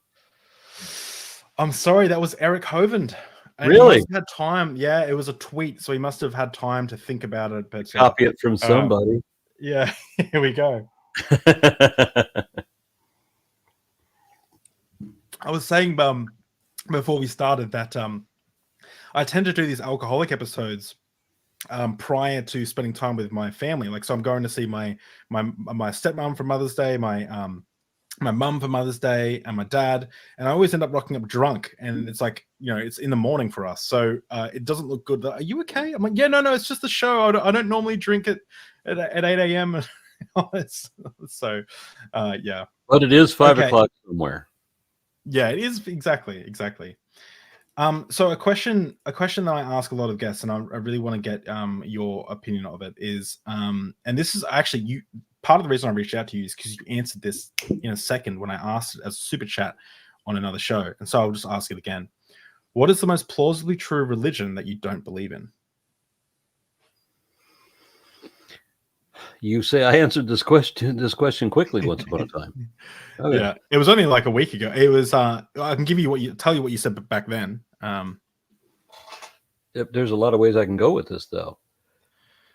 I'm sorry, that was Eric Hovend. And really? He must have had time. Yeah, it was a tweet, so he must have had time to think about it. But copy it from somebody. Yeah, here we go. I was saying before we started that I tend to do these alcoholic episodes prior to spending time with my family. Like, so I'm going to see my stepmom for Mother's Day, my mum for Mother's Day, and my dad, and I always end up rocking up drunk, and it's like, it's in the morning for us, so it doesn't look good. Are you okay? I'm like, yeah, no, it's just the show. I don't normally drink at 8 a.m. So but it is 5 o'clock somewhere. Yeah, it is. Exactly. So a question that I ask a lot of guests, and I really want to get your opinion of it is, and this is actually part of the reason I reached out to you is because you answered this in a second when I asked it as a super chat on another show, and so I'll just ask it again. What is the most plausibly true religion that you don't believe in? You say I answered this question quickly once upon a time. Okay. Yeah, it was only like a week ago. It was. I can tell you what you said back then. There's a lot of ways I can go with this, though.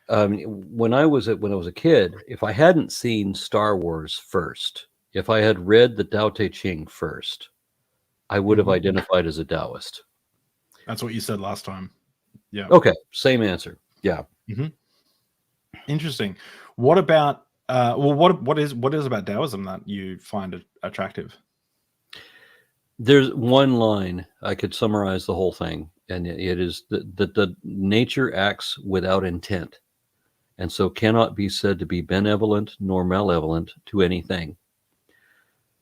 When I was a kid, if I hadn't seen Star Wars first, if I had read the Tao Te Ching first, I would have identified as a Taoist. That's what you said last time. Yeah. Okay. Same answer. Yeah. Mm-hmm. Interesting. What about what is about Taoism that you find attractive? There's one line I could summarize the whole thing, and it is that the nature acts without intent, and so cannot be said to be benevolent nor malevolent to anything.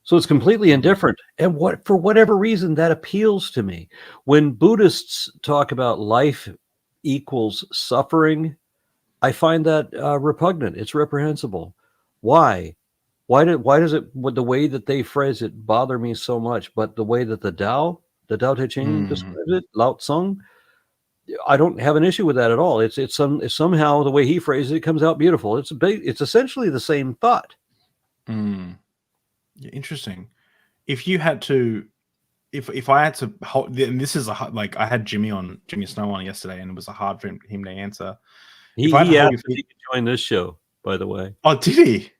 So it's completely indifferent, and for whatever reason that appeals to me. When Buddhists talk about life equals suffering, I find that repugnant. It's reprehensible. Why? Why does it, the way that they phrase it, bother me so much? But the way that the Tao Te Ching describes it, Lao Tsung, I don't have an issue with that at all. It's somehow the way he phrases it comes out beautiful. It's essentially the same thought. Yeah, interesting. If you had to, if I had to, and this is like I had Jimmy Snow on yesterday, and it was hard for him to answer. He asked if he could join this show, by the way. Oh, did he?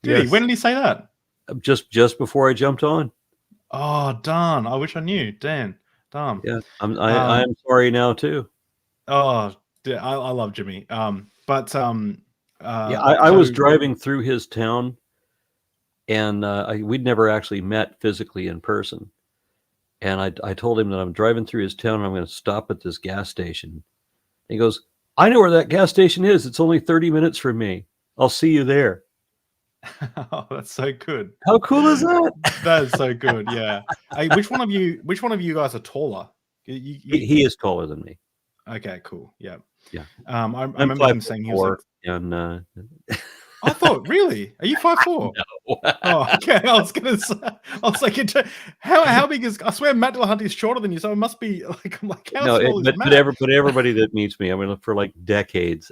Did he? When did he say that? Just before I jumped on. Oh, darn! I wish I knew. Damn. Yeah, I'm sorry now too. Oh, I love Jimmy. But I was driving through his town, and we'd never actually met physically in person. And I told him that I'm driving through his town and I'm going to stop at this gas station. And he goes, I know where that gas station is. It's only 30 minutes from me. I'll see you there. Oh, that's so good. How cool is that? That is so good. Yeah. Hey, which one of you guys are taller? He is taller than me. Okay, cool. Yeah. Yeah. I remember him saying he was like, and I thought, really? Are you 5'4"? No. Oh, okay. I was like, how big is? I swear, Matt Dillahunty is shorter than you, so it must be like. I'm like, how small is Matt? But everybody that meets me, I mean, for like decades,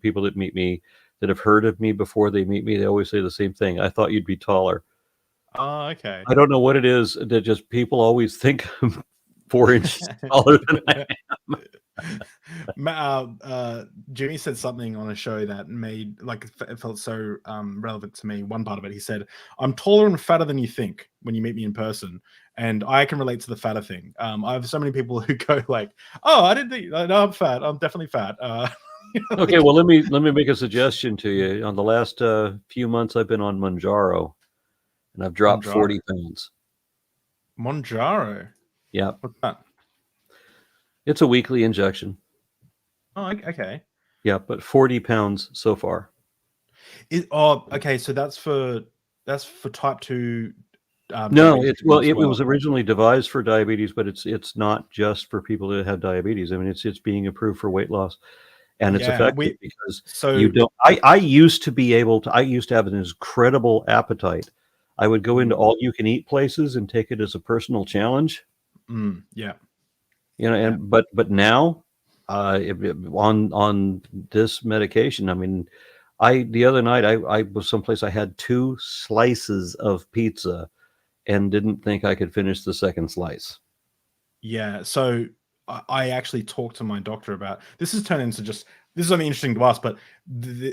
people that meet me that have heard of me before they meet me, they always say the same thing. I thought you'd be taller. Oh, okay. I don't know what it is that just people always think I'm 4 inches taller than I am. Jimmy said something on a show that made it felt so relevant to me. One part of it, he said, "I'm taller and fatter than you think when you meet me in person," and I can relate to the fatter thing. I have so many people who go like, "Oh, I didn't think. No, I'm fat. I'm definitely fat." Okay, well, let me make a suggestion to you. On the last few months, I've been on Manjaro, and I've dropped 40 pounds. Manjaro. Yeah. What's that? It's a weekly injection. Oh, okay. Yeah, but 40 pounds so far. Okay. So that's for type 2. No, it was originally devised for diabetes, but it's not just for people that have diabetes. I mean, it's being approved for weight loss, and it's effective because you don't. I used to have an incredible appetite. I would go into all you can eat places and take it as a personal challenge. Yeah. But now, on this medication, I mean, the other night I was someplace, I had 2 slices of pizza and didn't think I could finish the second slice. Yeah. So I actually talked to my doctor about this. Has turned into this is only interesting to us, but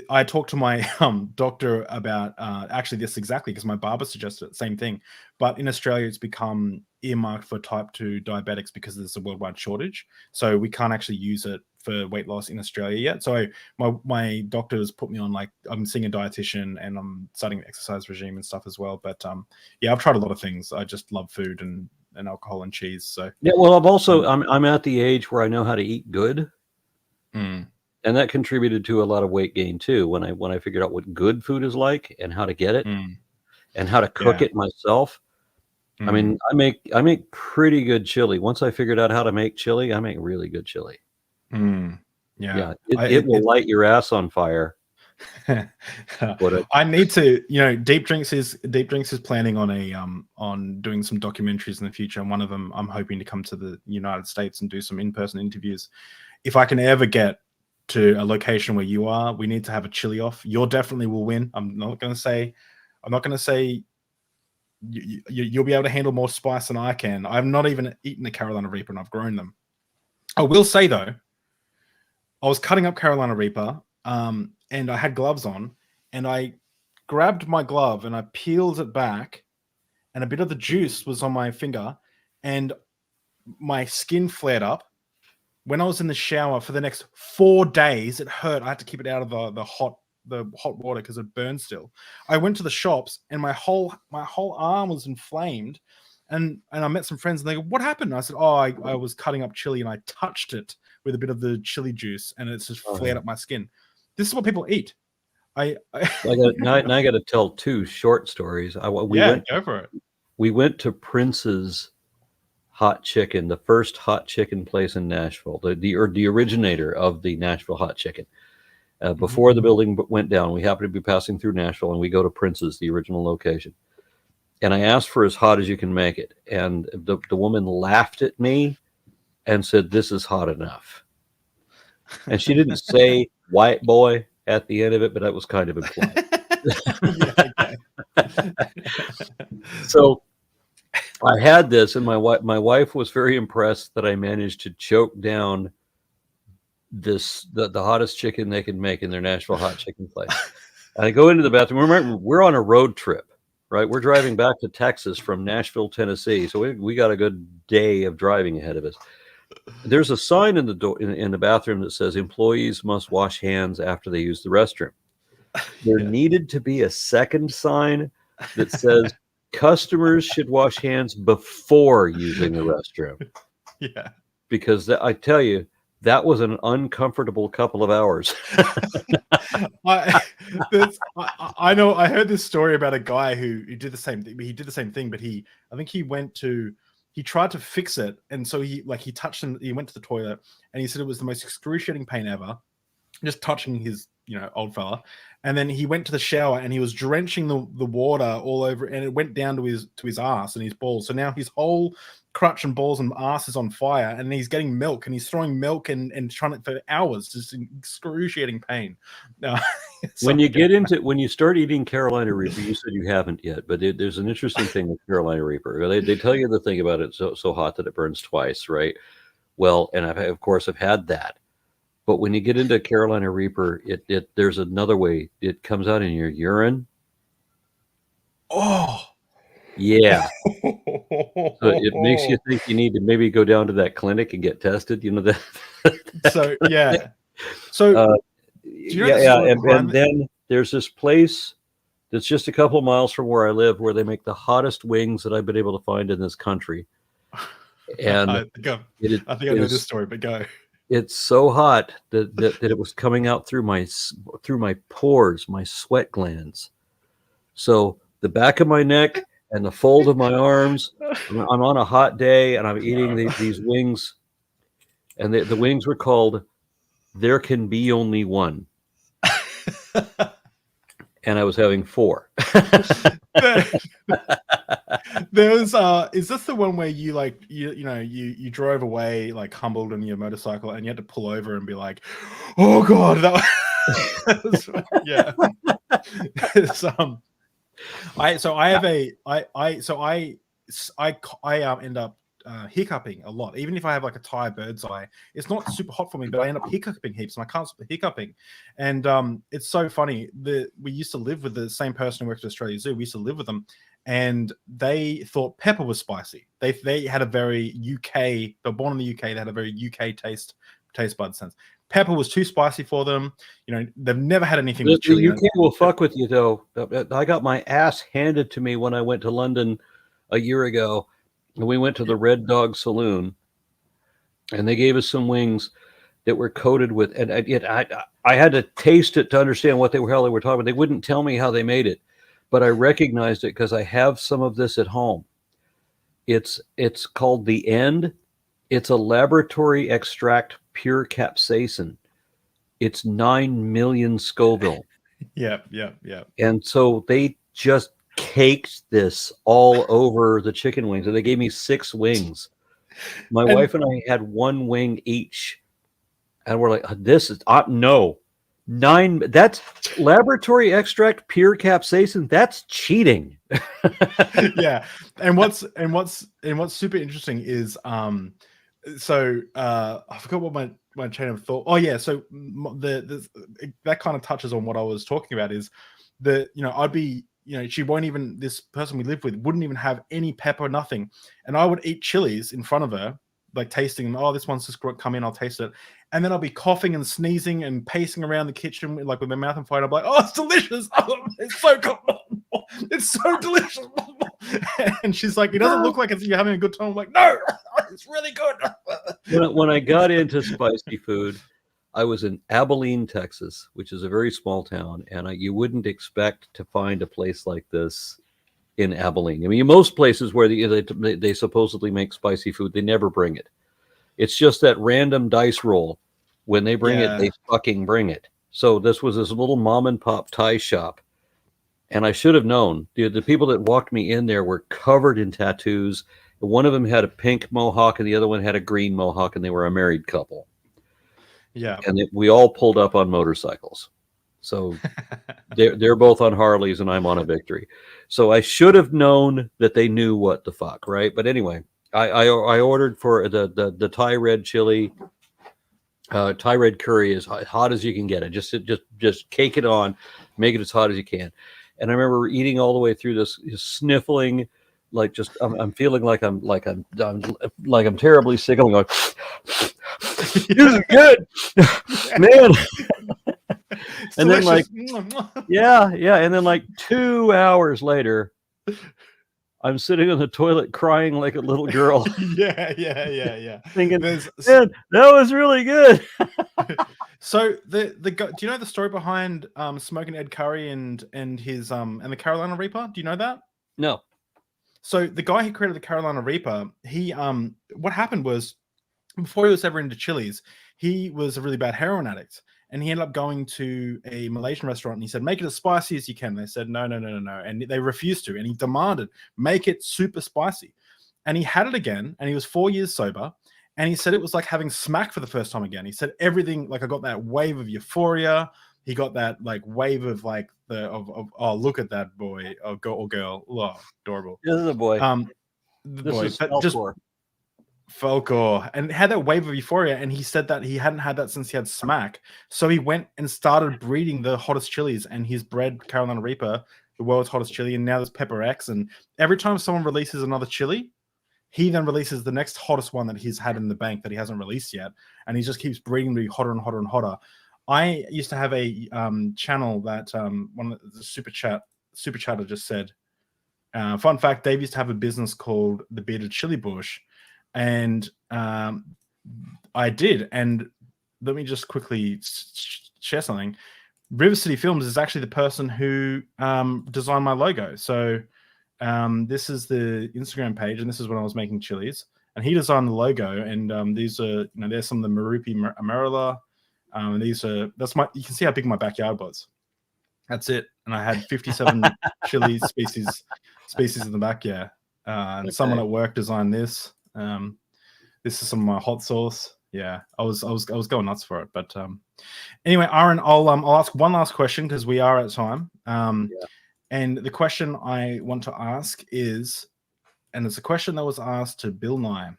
I talked to my doctor about actually this exactly because my barber suggested the same thing. But in Australia, it's become earmarked for type 2 diabetics because there's a worldwide shortage. So we can't actually use it for weight loss in Australia yet. So my doctor has put me on, like, I'm seeing a dietitian and I'm starting an exercise regime and stuff as well. But yeah, I've tried a lot of things. I just love food and alcohol and cheese. So yeah, well, I'm at the age where I know how to eat good. And that contributed to a lot of weight gain too. When I figured out what good food is like and how to get it and how to cook it myself. I mean, I make pretty good chili. Once I figured out how to make chili, I make really good chili. Yeah, it will light your ass on fire. I need to, Deep Drinks is planning on doing some documentaries in the future, and one of them I'm hoping to come to the United States and do some in-person interviews. If I can ever get to a location where you are, we need to have a chili off. You definitely will win. I'm not going to say you'll be able to handle more spice than I can. I've not even eaten a Carolina Reaper, and I've grown them. I will say though, I was cutting up Carolina Reaper, and I had gloves on, and I grabbed my glove and I peeled it back, and a bit of the juice was on my finger, and my skin flared up. When I was in the shower for the next 4 days, it hurt. I had to keep it out of the hot water because it burned still. I went to the shops, and my whole arm was inflamed, and I met some friends, and they go, "What happened?" And I said, "Oh, I was cutting up chili, and I touched it with a bit of the chili juice, and it's just flared up my skin." This is what people eat. Now I got to tell 2 short stories. Go for it. We went to Prince's Hot Chicken, the first hot chicken place in Nashville, the originator of the Nashville hot chicken. Before the building went down, we happened to be passing through Nashville, and we go to Prince's, the original location. And I asked for as hot as you can make it, and the woman laughed at me and said, "This is hot enough." And she didn't say "white boy" at the end of it, but that was kind of implied. So I had this, and my wife was very impressed that I managed to choke down the hottest chicken they could make in their Nashville hot chicken place. And I go into the bathroom. Remember, we're on a road trip, right? We're driving back to Texas from Nashville, Tennessee. So we got a good day of driving ahead of us. There's a sign in the door in the bathroom that says employees must wash hands after they use the restroom. There needed to be a second sign that says customers should wash hands before using the restroom. Yeah. Because I tell you, that was an uncomfortable couple of hours. I know. I heard this story about a guy who did the same thing. He did the same thing, but I think he tried to fix it, and so he touched him. He went to the toilet, and he said it was the most excruciating pain ever, just touching his old fella. And then he went to the shower, and he was drenching the water all over, and it went down to his ass and his balls. So now his whole crotch and balls and ass is on fire, and he's getting milk, and he's throwing milk and trying it for hours, just in excruciating pain. When you start eating Carolina Reaper, you said you haven't yet, but there's an interesting thing with Carolina Reaper. They tell you the thing about it so hot that it burns twice, right? Well, and of course I've had that. But when you get into Carolina Reaper, there's another way. It comes out in your urine. Oh, yeah. So it makes you think you need to maybe go down to that clinic and get tested. That. So yeah. So and then there's this place that's just a couple of miles from where I live, where they make the hottest wings that I've been able to find in this country. And I think I know this story, but go. It's so hot that it was coming out through my pores, my sweat glands. So the back of my neck and the fold of my arms. I'm on a hot day, and I'm eating these wings, and the wings were called "There Can Be Only One," and I was having 4. There's is this the one where you you drove away like humbled on your motorcycle, and you had to pull over and be like, "Oh God, that was yeah." I end up hiccuping a lot. Even if I have like a Thai bird's eye, it's not super hot for me, but I end up hiccuping heaps, and I can't stop hiccuping. And it's so funny. We used to live with the same person who worked at Australia Zoo. We used to live with them, and they thought pepper was spicy. They had a very UK. They're born in the UK. They had a very UK taste bud sense. Pepper was too spicy for them. They've never had anything with chili. The UK will fuck with you, though. I got my ass handed to me when I went to London a year ago, and we went to the Red Dog Saloon, and they gave us some wings that were coated with, and I had to taste it to understand what the hell they were talking about. They wouldn't tell me how they made it, but I recognized it because I have some of this at home. It's called the End. It's a laboratory extract pure capsaicin. It's 9 million Scoville. Yeah. And so they just caked this all over the chicken wings. And they gave me 6 wings. My wife and I had 1 wing each. And we're like, this is no. 9, that's laboratory extract pure capsaicin. That's cheating. Yeah. And what's super interesting is so I forgot what my chain of thought. Oh yeah, so that kind of touches on what I was talking about is I'd be, she won't even, this person we live with wouldn't even have any pepper, nothing, and I would eat chilies in front of her, like tasting them. Oh, this one's just come in, I'll taste it, and then I'll be coughing and sneezing and pacing around the kitchen like with my mouth on fire. I'm like, oh, it's delicious. Oh, it's so good. It's so delicious. And she's like, it doesn't look like you're having a good time. I'm like, no, it's really good. When I got into spicy food, I was in Abilene, Texas, which is a very small town, and you wouldn't expect to find a place like this in Abilene. I mean, most places where they supposedly make spicy food, they never bring it. It's just that random dice roll. When they bring it, they fucking bring it. So this was this little mom and pop Thai shop. And I should have known. The people that walked me in there were covered in tattoos. One of them had a pink mohawk and the other one had a green mohawk, and they were a married couple. Yeah. And we all pulled up on motorcycles. So they're both on Harleys and I'm on a Victory. So I should have known that they knew what the fuck, right? But anyway, I ordered for the Thai red chili. Thai red curry is hot as you can get it. Just cake it on, make it as hot as you can. And I remember eating all the way through this, sniffling, like just I'm feeling like I'm terribly sick. I'm going, this is good, man. And then and then like 2 hours later, I'm sitting on the toilet crying like a little girl. Yeah. Thinking, man, that was really good. So the do you know the story behind Smoking Ed Curry and his and the Carolina Reaper? Do you know that? No. So the guy who created the Carolina Reaper, he what happened was, before he was ever into chilies, he was a really bad heroin addict. And he ended up going to a Malaysian restaurant and he said, make it as spicy as you can. They said, no. And they refused to. And he demanded, make it super spicy. And he had it again. And he was 4 years sober. And he said it was like having smack for the first time again. He said everything, like I got that wave of euphoria. He got that like wave of like oh, look at that boy or girl. Oh, adorable. This is a boy. The boy. Just Falcor, and had that wave of euphoria, and he said that he hadn't had that since he had smack. So he went and started breeding the hottest chilies, and he's bred Carolina Reaper, the world's hottest chili, and now there's Pepper X. And every time someone releases another chili, he then releases the next hottest one that he's had in the bank that he hasn't released yet, and he just keeps breeding to be hotter and hotter and hotter. I used to have a channel that one of the super chatter just said. Fun fact: Dave used to have a business called the Bearded Chili Bush. And I did. And let me just quickly share something. River City Films is actually the person who designed my logo. So this is the Instagram page, and this is when I was making chilies. And he designed the logo. And these are, there's some of the Marupi Amarilla. These are, you can see how big my backyard was. That's it. And I had 57 chili species in the back. Yeah. And someone at work designed this. This is some of my hot sauce. Yeah, I was going nuts for it. But anyway, Aron, I'll ask one last question because we are at time. And the question I want to ask is, and it's a question that was asked to Bill Nye,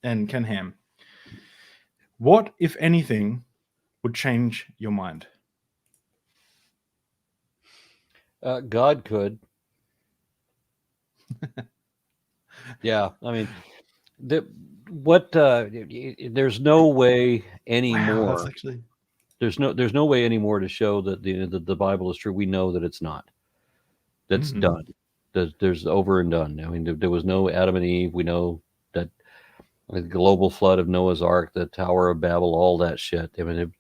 and Ken Ham. What, if anything, would change your mind? God could. Yeah, I mean, there's no way anymore. Wow, actually... There's no way anymore to show that the Bible is true. We know that it's not. That's done. There's over and done. I mean, there was no Adam and Eve. We know that the global flood of Noah's Ark, the Tower of Babel, all that shit. I mean,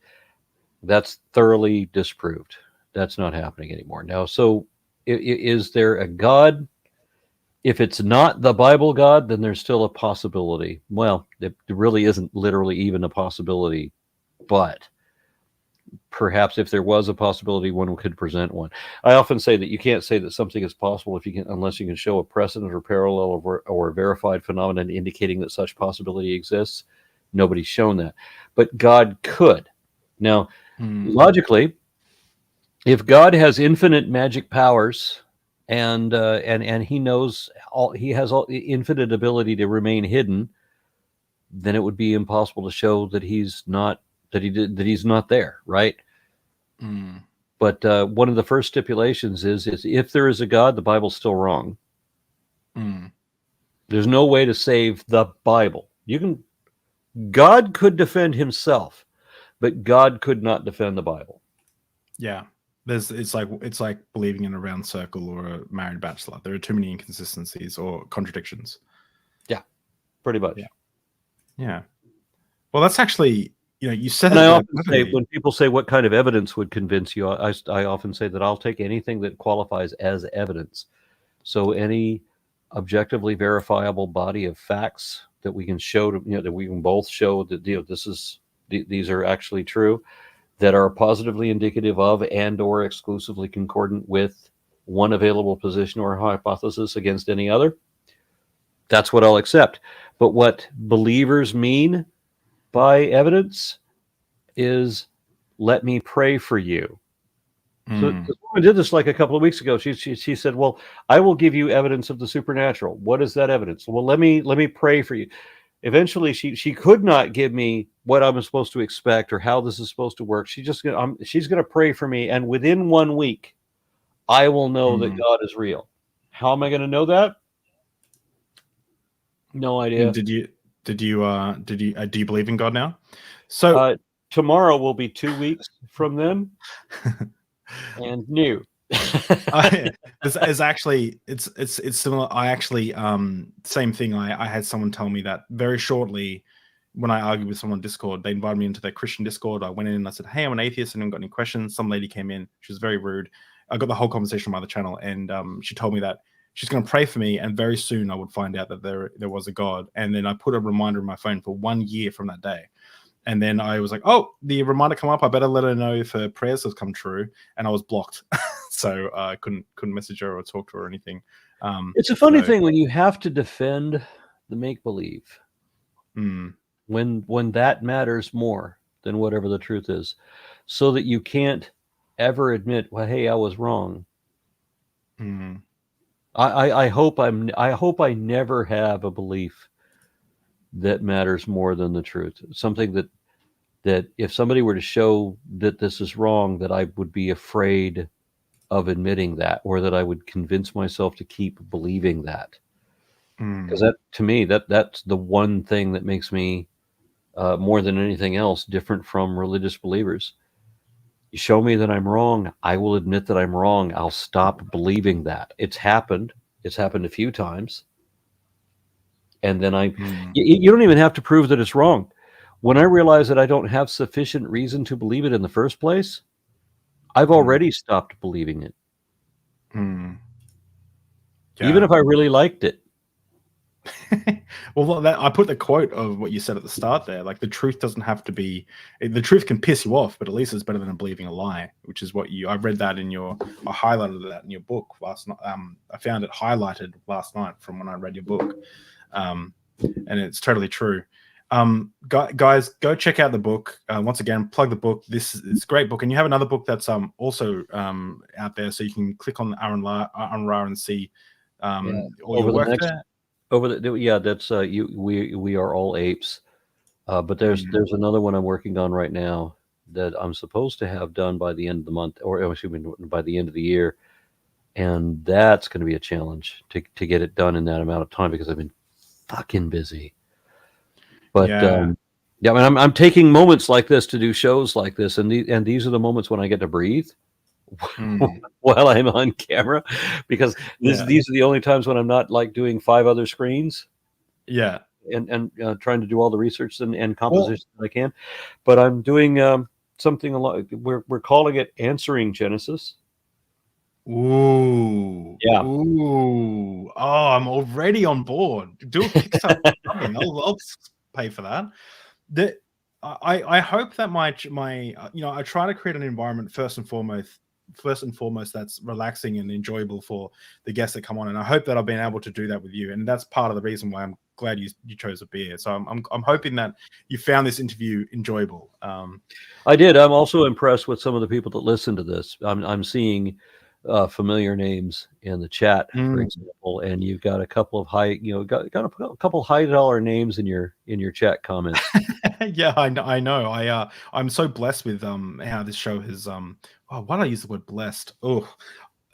that's thoroughly disproved. That's not happening anymore now. So, is there a God? If it's not the Bible God, then there's still a possibility. Well, it really isn't literally even a possibility, but perhaps if there was a possibility, one could present one. I often say that you can't say that something is possible unless you can show a precedent or parallel or a verified phenomenon indicating that such possibility exists. Nobody's shown that, but God could. Now, logically, if God has infinite magic powers and he knows he has infinite ability to remain hidden, then it would be impossible to show that he's not there, right? But one of the first stipulations is if there is a God, the Bible's still wrong. There's no way to save the Bible. God could defend himself, but God could not defend the Bible. Yeah. It's like believing in a round circle or a married bachelor. There are too many inconsistencies or contradictions. Yeah, pretty much. Yeah. Well, that's actually, you said and that. I often say, when people say what kind of evidence would convince you, I often say that I'll take anything that qualifies as evidence. So any objectively verifiable body of facts that we can show that we can both show that these are actually true, that are positively indicative of and or exclusively concordant with one available position or hypothesis against any other, that's what I'll accept. But what believers mean by evidence is, let me pray for you. So this woman did this like a couple of weeks ago. She said, well, I will give you evidence of the supernatural. What is that evidence? Well, let me pray for you. Eventually, she could not give me what I'm supposed to expect or how this is supposed to work. She's going to pray for me, and within 1 week, I will know that God is real. How am I going to know that? No idea. Do you believe in God now? So tomorrow will be 2 weeks from then, and new. It's actually it's similar. I actually same thing. I had someone tell me that very shortly when I argued with someone on Discord. They invited me into their Christian Discord. I went in and I said, hey, I'm an atheist and I haven't got any questions. Some lady came in. She was very rude. I got the whole conversation on my other channel, and she told me that she's going to pray for me, and very soon I would find out that there was a God. And then I put a reminder in my phone for 1 year from that day. And then I was like, oh, the reminder come up. I better let her know if her prayers have come true. And I was blocked. So I couldn't message her or talk to her or anything. It's a funny thing when you have to defend the make-believe. When that matters more than whatever the truth is. So that you can't ever admit, well, hey, I was wrong. I hope I never have a belief that matters more than the truth. Something that if somebody were to show that this is wrong, that I would be afraid of admitting that, or that I would convince myself to keep believing that. Because that, to me, that's the one thing that makes me more than anything else different from religious believers. You show me that I'm wrong, I will admit that I'm wrong. I'll stop believing that. It's happened a few times. And then you don't even have to prove that it's wrong. When I realize that I don't have sufficient reason to believe it in the first place, I've already stopped believing it. Yeah. Even if I really liked it. Well, I put the quote of what you said at the start there. Like, the truth doesn't have to be. The truth can piss you off, but at least it's better than believing a lie, which is what I read that I highlighted that in your book last night. I found it highlighted last night from when I read your book. And it's totally true. Guys, go check out the book. Once again, plug the book. It's a great book, and you have another book that's also out there, so you can click on Aron Ra and see all your work there. That's we are all apes. But there's another one I'm working on right now that I'm supposed to have done by the end of the month, or excuse me, by the end of the year, and that's going to be a challenge to get it done in that amount of time because I've been fucking busy. But I mean, I'm taking moments like this to do shows like this, and these are the moments when I get to breathe while I'm on camera, because these are the only times when I'm not like doing 5 other screens. Yeah, and trying to do all the research and composition that I can. But I'm doing something a lot. We're calling it Answering Genesis. Ooh. Yeah. Ooh. Oh, I'm already on board. Do a Kickstarter or something. I'll pay for that. I hope that my I try to create an environment first and foremost that's relaxing and enjoyable for the guests that come on, and I hope that I've been able to do that with you, and that's part of the reason why I'm glad you chose a beer. So I'm hoping that you found this interview enjoyable. I did. I'm also impressed with some of the people that listen to this. I'm seeing familiar names in the chat, for example, and you've got a couple of got a couple $high-dollar names in your chat comments. Yeah, I know. I'm so blessed with how this show has why do I use the word blessed? Oh,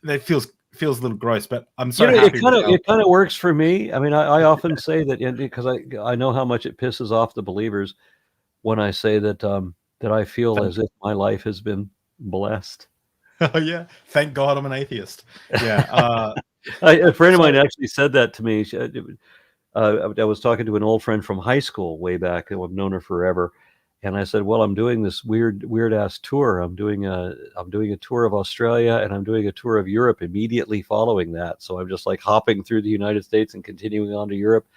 that feels a little gross, but I'm so happy. It kind of works for me. I mean, I often say that because I know how much it pisses off the believers when I say that that I feel as if my life has been blessed. Oh yeah, thank God I'm an atheist. Yeah, a friend of mine actually said that to me. I was talking to an old friend from high school way back. I've known her forever, and I said, "Well, I'm doing this weird ass tour. I'm doing a tour of Australia, and I'm doing a tour of Europe immediately following that. So I'm just like hopping through the United States and continuing on to Europe.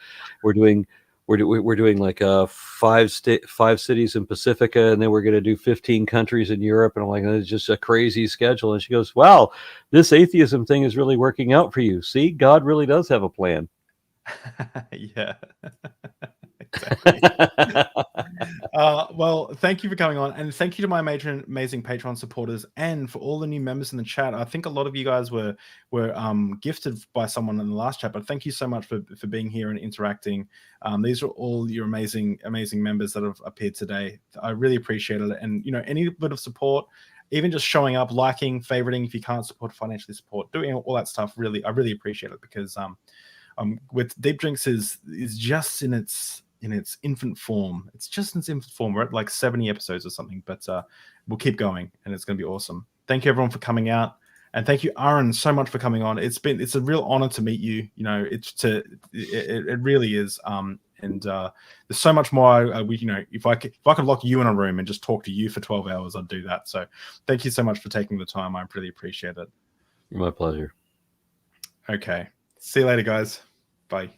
We're doing like 5 cities in Pacifica, and then we're going to do 15 countries in Europe." And I'm like, "It's just a crazy schedule." And she goes, "Wow, this atheism thing is really working out for you. See, God really does have a plan." Yeah. Exactly. Well, thank you for coming on, and thank you to my amazing Patreon supporters, and for all the new members in the chat. I think a lot of you guys were gifted by someone in the last chat, but thank you so much for being here and interacting. These are all your amazing members that have appeared today. I really appreciate it, and any bit of support, even just showing up, liking, favoriting, if you can't financially support, doing all that stuff, I really appreciate it, because with Deep Drinks is just in its infant form. It's just in its infant form. We're at like 70 episodes or something, but we'll keep going, and it's going to be awesome. Thank you everyone for coming out, and thank you Aron so much for coming on. It's a real honor to meet you. It really is. And there's so much more. If I could lock you in a room and just talk to you for 12 hours, I'd do that. So thank you so much for taking the time. I really appreciate it. My pleasure. Okay. See you later, guys. Bye.